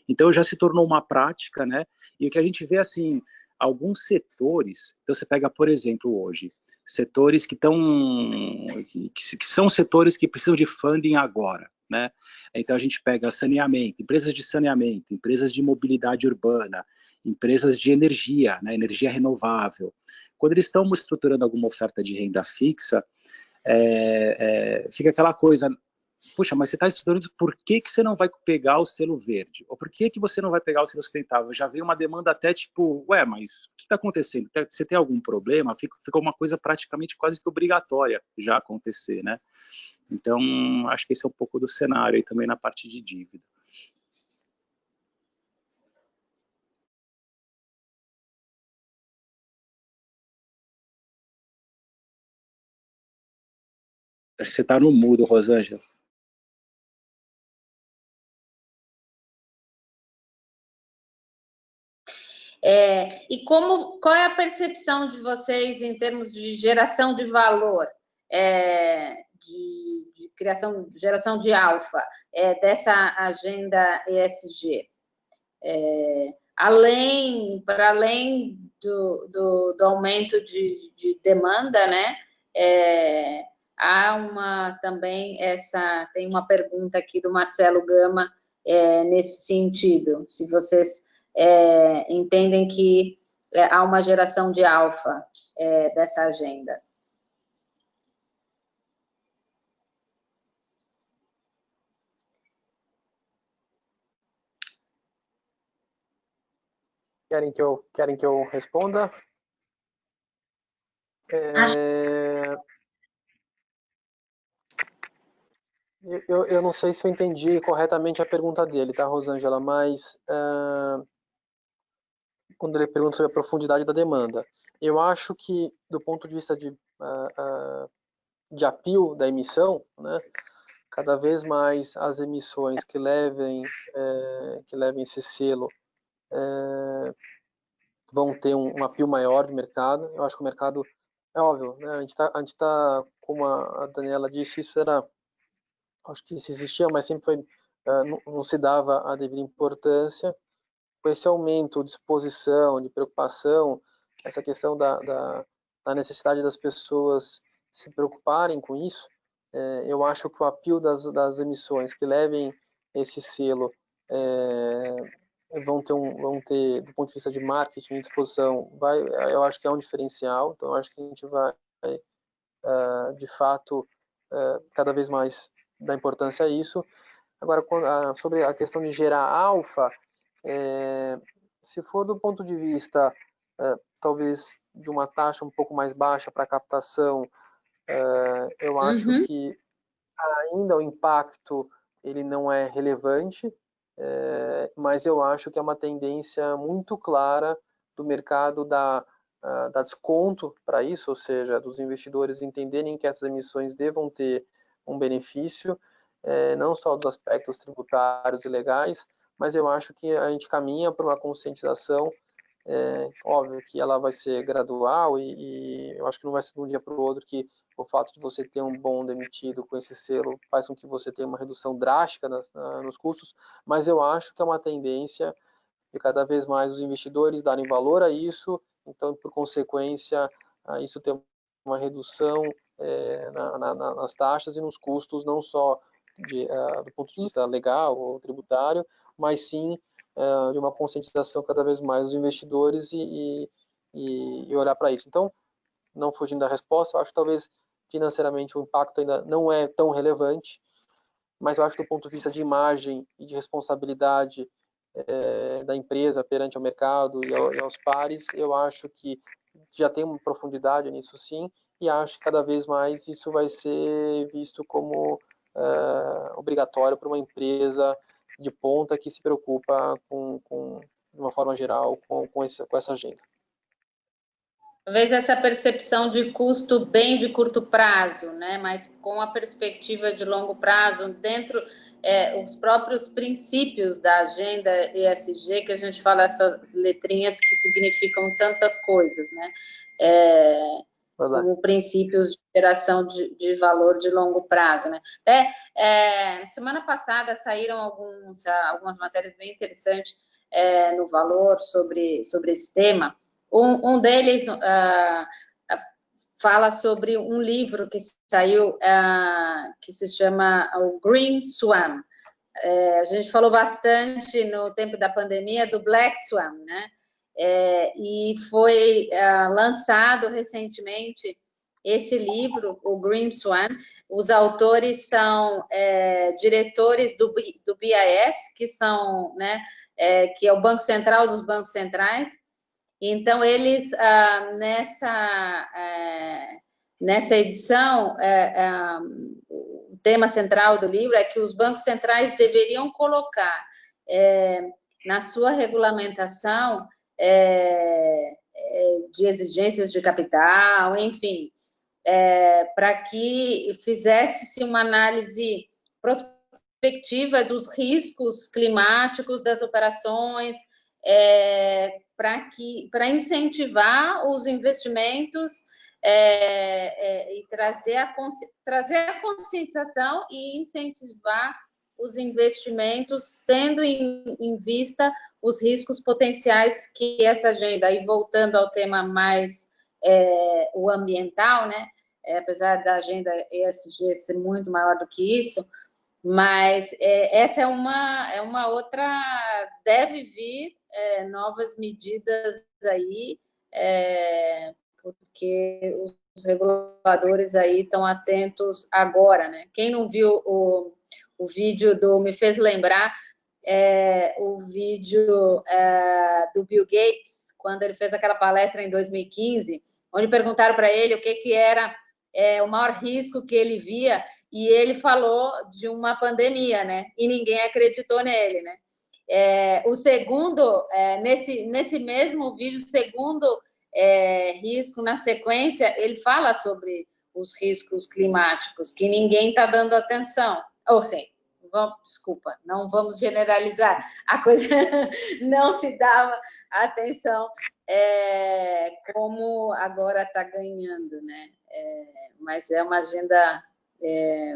Então já se tornou uma prática, né? E o que a gente vê assim, alguns setores, então você pega, por exemplo, hoje, setores que são setores que precisam de funding agora, né? Então a gente pega saneamento, empresas de saneamento, empresas de mobilidade urbana, empresas de energia, né? Energia renovável. Quando eles estão estruturando alguma oferta de renda fixa, fica aquela coisa, puxa, mas você está estudando, por que você não vai pegar o selo verde? Ou por que você não vai pegar o selo sustentável? Já veio uma demanda até tipo, mas o que está acontecendo? Você tem algum problema? Ficou uma coisa praticamente quase que obrigatória já acontecer, né? Então, acho que esse é um pouco do cenário aí também na parte de dívida. Acho que você está no mudo, Rosângela. E qual é a percepção de vocês em termos de geração de valor, de geração de alfa, dessa agenda ESG? Para além do aumento de demanda, né? há também tem uma pergunta aqui do Marcelo Gama nesse sentido, se vocês entendem que há uma geração de alfa dessa agenda. Querem que eu responda? Eu não sei se eu entendi corretamente a pergunta dele, tá, Rosângela? Mas quando ele pergunta sobre a profundidade da demanda, eu acho que, do ponto de vista de appeal da emissão, né, cada vez mais as emissões que levem esse selo vão ter um appeal maior de mercado. Eu acho que o mercado, é óbvio, né, a gente tá, como a Daniela disse, acho que isso existia, mas sempre foi, não se dava a devida importância. Com esse aumento de exposição, de preocupação, essa questão da necessidade das pessoas se preocuparem com isso, eu acho que o apelo das emissões que levem esse selo vão ter, do ponto de vista de marketing e disposição, eu acho que é um diferencial. Então, eu acho que a gente vai, de fato, cada vez mais dar importância a isso. Agora, sobre a questão de gerar alfa, se for do ponto de vista, talvez, de uma taxa um pouco mais baixa para captação, eu acho que ainda o impacto ele não é relevante, mas eu acho que é uma tendência muito clara do mercado dar desconto para isso, ou seja, dos investidores entenderem que essas emissões devam ter um benefício, não só dos aspectos tributários e legais, mas eu acho que a gente caminha para uma conscientização, óbvio que ela vai ser gradual e eu acho que não vai ser de um dia para o outro que o fato de você ter um bond emitido com esse selo faz com que você tenha uma redução drástica nos custos, mas eu acho que é uma tendência de cada vez mais os investidores darem valor a isso, então, por consequência, isso ter uma redução nas taxas e nos custos, não só do ponto de vista legal ou tributário, mas sim de uma conscientização cada vez mais dos investidores e olhar para isso. Então, não fugindo da resposta, eu acho que talvez financeiramente o impacto ainda não é tão relevante, mas eu acho que do ponto de vista de imagem e de responsabilidade da empresa perante ao mercado e aos pares, eu acho que já tem uma profundidade nisso sim, e acho que cada vez mais isso vai ser visto como obrigatório para uma empresa de ponta que se preocupa de uma forma geral com essa agenda. Talvez essa percepção de custo bem de curto prazo, né? Mas com a perspectiva de longo prazo, dentro os próprios princípios da agenda ESG, que a gente fala essas letrinhas que significam tantas coisas, né? Como princípios de geração de valor de longo prazo, né? Semana passada saíram algumas matérias bem interessantes no Valor sobre esse tema. Um deles fala sobre um livro que saiu que se chama o Green Swan. A gente falou bastante no tempo da pandemia do Black Swan, né? E foi lançado recentemente esse livro, o Green Swan. Os autores são diretores do BIS, que são, né, que é o Banco Central dos Bancos Centrais. Então, eles, nessa edição, o tema central do livro é que os bancos centrais deveriam colocar na sua regulamentação de exigências de capital, enfim, para que fizesse-se uma análise prospectiva dos riscos climáticos das operações, para incentivar os investimentos e trazer a conscientização e incentivar os investimentos, tendo em vista os riscos potenciais que essa agenda, aí voltando ao tema mais o ambiental, né, apesar da agenda ESG ser muito maior do que isso, mas essa é uma outra, deve vir novas medidas aí, porque os reguladores aí estão atentos agora, né? Quem não viu o vídeo me fez lembrar o vídeo do Bill Gates, quando ele fez aquela palestra em 2015, onde perguntaram para ele o que era o maior risco que ele via, e ele falou de uma pandemia, né? E ninguém acreditou nele, né? O segundo, nesse mesmo vídeo, o segundo risco, na sequência, ele fala sobre os riscos climáticos, que ninguém está dando atenção. Ou seja, desculpa, não vamos generalizar, a coisa não se dava atenção como agora está ganhando, né? Mas é uma agenda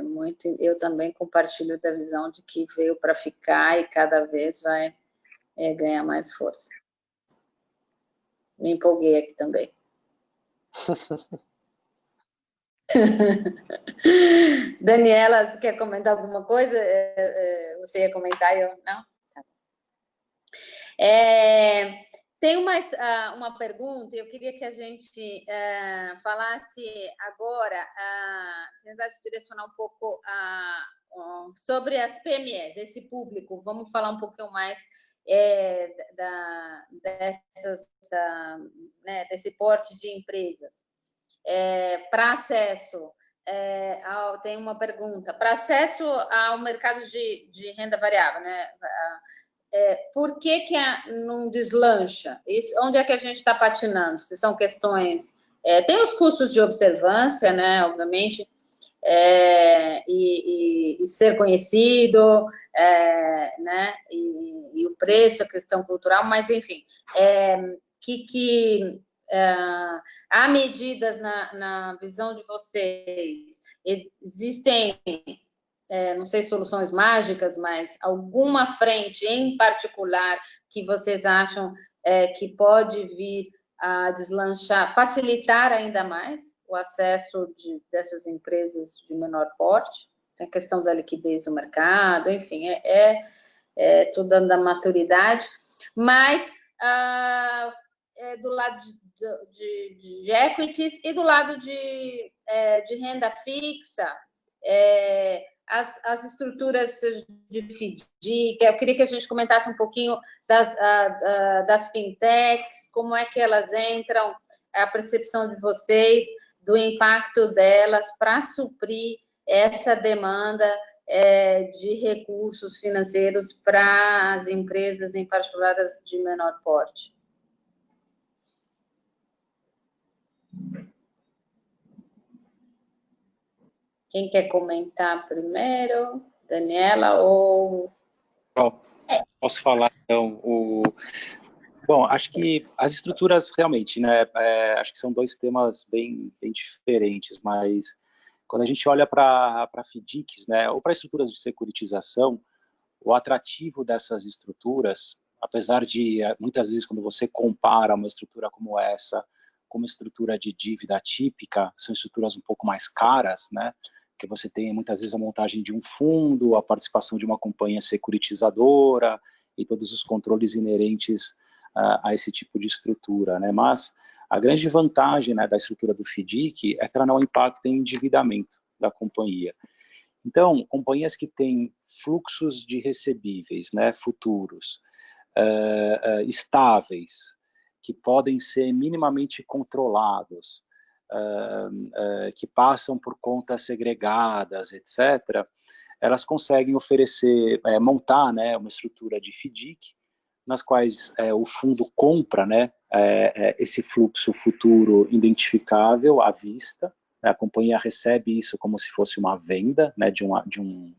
muito. Eu também compartilho da visão de que veio para ficar e cada vez vai ganhar mais força. Me empolguei aqui também. Daniela, você quer comentar alguma coisa? Você ia comentar, eu não? Tá. Tem uma pergunta, eu queria que a gente falasse agora, tentar direcionar um pouco sobre as PMEs, esse público. Vamos falar um pouquinho mais desse porte de empresas. Para acesso, tem uma pergunta, para acesso ao mercado de renda variável, né? Por que não deslancha? Onde é que a gente está patinando? Se são questões... tem os custos de observância, né? Obviamente, e ser conhecido, né? E o preço, a questão cultural, mas, enfim, há medidas na visão de vocês? Existem... não sei soluções mágicas, mas alguma frente em particular que vocês acham que pode vir a deslanchar, facilitar ainda mais o acesso dessas empresas de menor porte? Tem a questão da liquidez do mercado, enfim, tudo da maturidade, mas do lado de equities e do lado de renda fixa, as estruturas de FDIC, eu queria que a gente comentasse um pouquinho das fintechs, como é que elas entram, a percepção de vocês do impacto delas para suprir essa demanda de recursos financeiros para as empresas, em particular as de menor porte. Quem quer comentar primeiro? Daniela ou... Posso falar, então. Bom, acho que as estruturas realmente, né? Acho que são dois temas bem diferentes, mas quando a gente olha para FDICs, né, ou para estruturas de securitização, o atrativo dessas estruturas, apesar de muitas vezes quando você compara uma estrutura como essa com uma estrutura de dívida típica, são estruturas um pouco mais caras, né? Que você tem muitas vezes a montagem de um fundo, a participação de uma companhia securitizadora e todos os controles inerentes a esse tipo de estrutura, né? Mas a grande vantagem, né, da estrutura do FDIC é que ela não impacta em endividamento da companhia. Então, companhias que têm fluxos de recebíveis, né, futuros, estáveis, que podem ser minimamente controlados, que passam por contas segregadas, etc., elas conseguem oferecer, montar, né, uma estrutura de FDIC, nas quais o fundo compra, né, esse fluxo futuro identificável à vista, né, a companhia recebe isso como se fosse uma venda, né, de um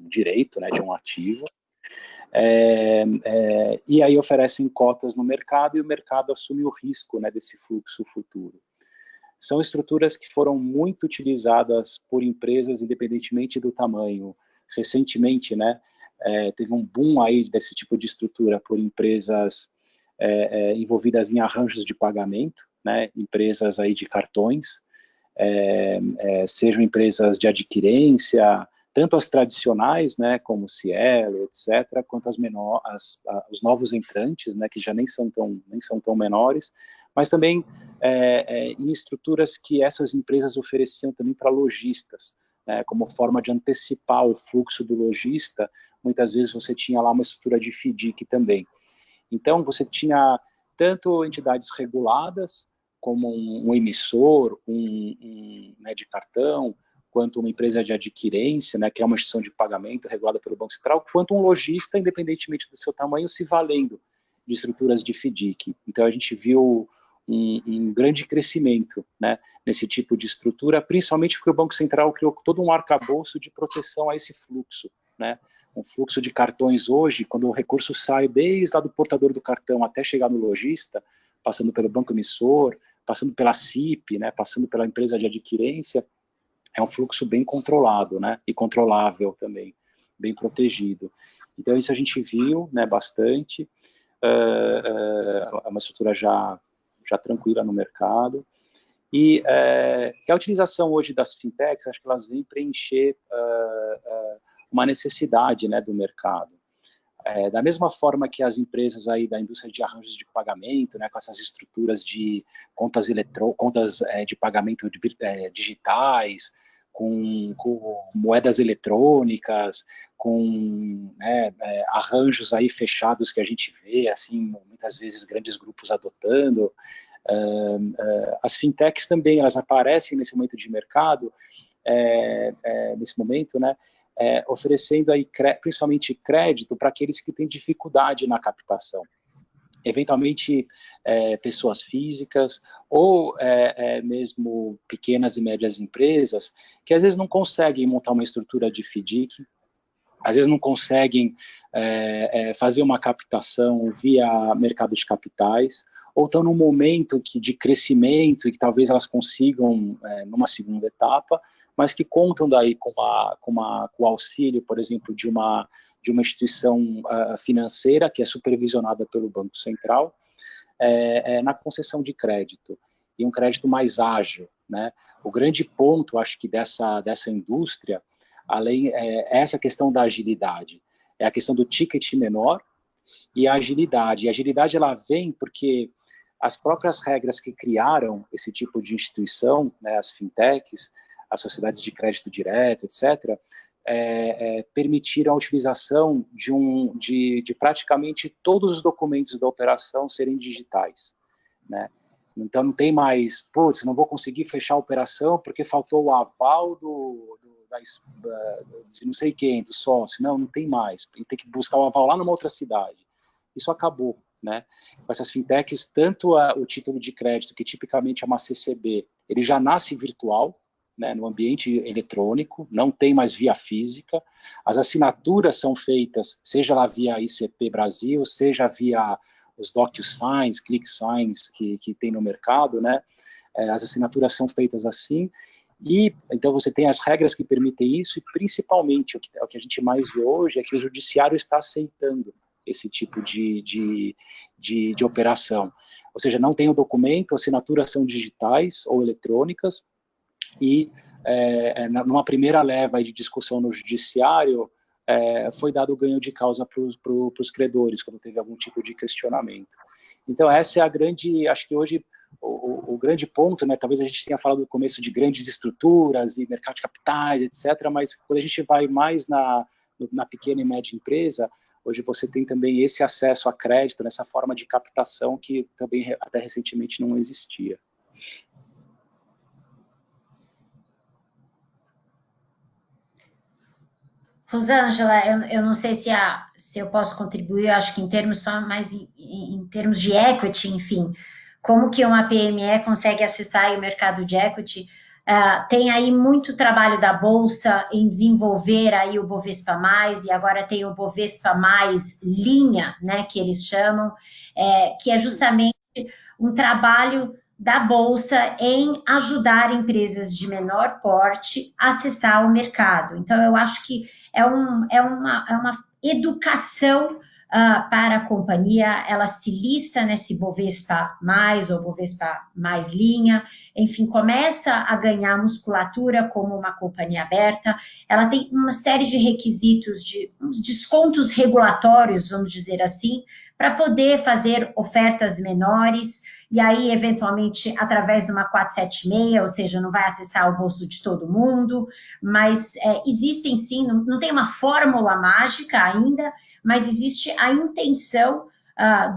direito, né, de um ativo, e aí oferecem cotas no mercado e o mercado assume o risco, né, desse fluxo futuro. São estruturas que foram muito utilizadas por empresas, independentemente do tamanho. Recentemente, né, teve um boom aí desse tipo de estrutura por empresas envolvidas em arranjos de pagamento, né, empresas aí de cartões, sejam empresas de adquirência, tanto as tradicionais, né, como Cielo, etc., quanto os novos entrantes, né, que já nem são tão menores, mas também em estruturas que essas empresas ofereciam também para lojistas, né, como forma de antecipar o fluxo do lojista. Muitas vezes você tinha lá uma estrutura de FDIC também. Então, você tinha tanto entidades reguladas, como um emissor, né, de cartão, quanto uma empresa de adquirência, né, que é uma instituição de pagamento regulada pelo Banco Central, quanto um lojista, independentemente do seu tamanho, se valendo de estruturas de FDIC. Então, a gente viu um grande crescimento, né, nesse tipo de estrutura, principalmente porque o Banco Central criou todo um arcabouço de proteção a esse fluxo, né? Um fluxo de cartões hoje, quando o recurso sai desde lá do portador do cartão até chegar no lojista, passando pelo banco emissor, passando pela CIP, né, passando pela empresa de adquirência, é um fluxo bem controlado, né, e controlável também, bem protegido. Então, isso a gente viu, né, bastante, é uma estrutura já tranquila no mercado, e a utilização hoje das fintechs, acho que elas vêm preencher uma necessidade, né, do mercado. Da mesma forma que as empresas aí da indústria de arranjos de pagamento, né, com essas estruturas de contas de pagamento digitais, com moedas eletrônicas, com, né, arranjos aí fechados que a gente vê, assim, muitas vezes grandes grupos adotando. As fintechs também, elas aparecem nesse momento de mercado, nesse momento, né, oferecendo aí principalmente crédito para aqueles que têm dificuldade na captação. Eventualmente, pessoas físicas ou mesmo pequenas e médias empresas que às vezes não conseguem montar uma estrutura de FDIC, às vezes não conseguem fazer uma captação via mercado de capitais, ou estão num momento de crescimento e que talvez elas consigam numa segunda etapa, mas que contam daí com o auxílio, por exemplo, de uma instituição financeira que é supervisionada pelo Banco Central, na concessão de crédito, e um crédito mais ágil, né? O grande ponto, acho que, dessa indústria, além essa questão da agilidade, é a questão do ticket menor e a agilidade. E a agilidade, ela vem porque as próprias regras que criaram esse tipo de instituição, né, as fintechs, as sociedades de crédito direto, etc., permitiram a utilização de praticamente todos os documentos da operação serem digitais, né? Então não tem mais, putz, não vou conseguir fechar a operação porque faltou o aval de não sei quem, do sócio. Não tem mais. Tem que buscar o aval lá numa outra cidade. Isso acabou, né? Com essas fintechs, tanto o título de crédito, que tipicamente é uma CCB, ele já nasce virtual, né, no ambiente eletrônico, não tem mais via física, as assinaturas são feitas, seja lá via ICP Brasil, seja via os DocuSigns, ClickSigns que tem no mercado, né, as assinaturas são feitas assim, e então você tem as regras que permitem isso, e principalmente o que a gente mais vê hoje é que o judiciário está aceitando esse tipo de operação, ou seja, não tem o documento, as assinaturas são digitais ou eletrônicas, e numa primeira leva de discussão no judiciário, foi dado o ganho de causa para os credores, quando teve algum tipo de questionamento. Então, essa é a grande, acho que hoje, o grande ponto, né, talvez a gente tenha falado no começo de grandes estruturas e mercado de capitais, etc., mas quando a gente vai mais na pequena e média empresa, hoje você tem também esse acesso a crédito, nessa forma de captação que também até recentemente não existia. Rosângela, eu não sei se eu posso contribuir, eu acho que em termos só mais em termos de equity, enfim, como que uma PME consegue acessar o mercado de equity? Tem aí muito trabalho da Bolsa em desenvolver aí o Bovespa+, e agora tem o Bovespa+, linha, né, que eles chamam, que é justamente um trabalho da Bolsa em ajudar empresas de menor porte a acessar o mercado. Então, eu acho que é uma educação para a companhia, ela se lista nesse Bovespa mais ou Bovespa mais linha, enfim, começa a ganhar musculatura como uma companhia aberta, ela tem uma série de requisitos, de uns descontos regulatórios, vamos dizer assim, para poder fazer ofertas menores, e aí, eventualmente, através de uma 476, ou seja, não vai acessar o bolso de todo mundo, mas existem sim, não tem uma fórmula mágica ainda, mas existe a intenção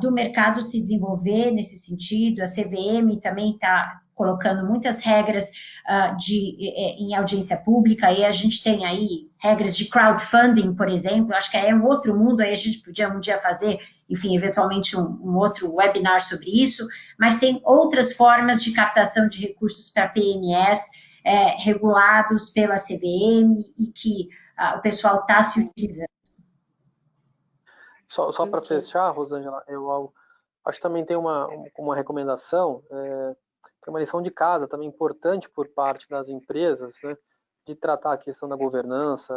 do mercado se desenvolver nesse sentido. A CVM também está colocando muitas regras em audiência pública, e a gente tem aí regras de crowdfunding, por exemplo, acho que é um outro mundo, aí a gente podia um dia fazer, enfim, eventualmente um outro webinar sobre isso, mas tem outras formas de captação de recursos para PMEs regulados pela CVM e que o pessoal está se utilizando. Só para fechar, Rosângela, eu acho que também tem uma recomendação, que é uma lição de casa também importante por parte das empresas, né, de tratar a questão da governança,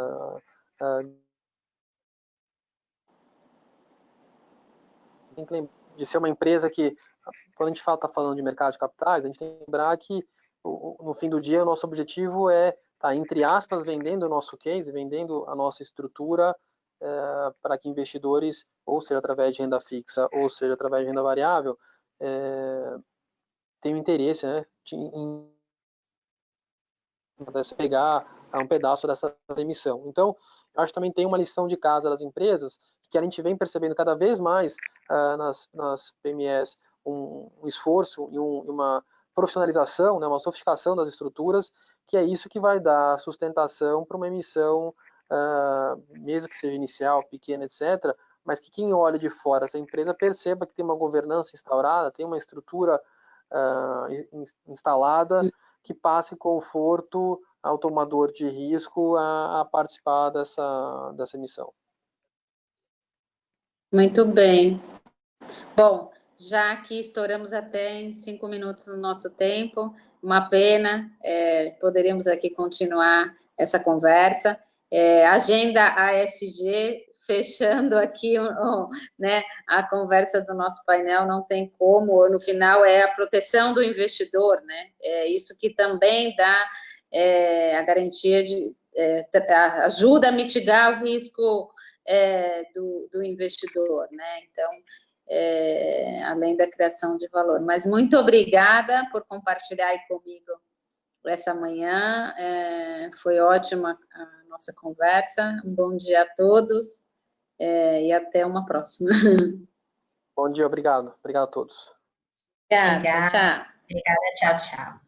de ser uma empresa que, quando a gente está falando de mercado de capitais, a gente tem que lembrar que, no fim do dia, o nosso objetivo é estar, entre aspas, vendendo o nosso case, vendendo a nossa estrutura para que investidores, ou seja através de renda fixa, ou seja através de renda variável, tenham interesse, né, em pegar um pedaço dessa emissão. Então, eu acho que também tem uma lição de casa das empresas, que a gente vem percebendo cada vez mais nas PMEs um esforço e uma profissionalização, né, uma sofisticação das estruturas, que é isso que vai dar sustentação para uma emissão, mesmo que seja inicial, pequena, etc., mas que quem olha de fora essa empresa perceba que tem uma governança instaurada, tem uma estrutura instalada, que passe conforto ao tomador de risco a participar dessa emissão. Muito bem. Bom, já que estouramos até em 5 minutos no nosso tempo, uma pena, poderíamos aqui continuar essa conversa. Agenda ASG, fechando aqui né, a conversa do nosso painel, não tem como, no final é a proteção do investidor, né? É isso que também dá a garantia ajuda a mitigar o risco do investidor, né? Então, além da criação de valor. Mas muito obrigada por compartilhar aí comigo essa manhã, foi ótima a nossa conversa. Um bom dia a todos e até uma próxima. Bom dia, obrigado. Obrigado a todos. Obrigada, tchau. Obrigada, tchau, tchau.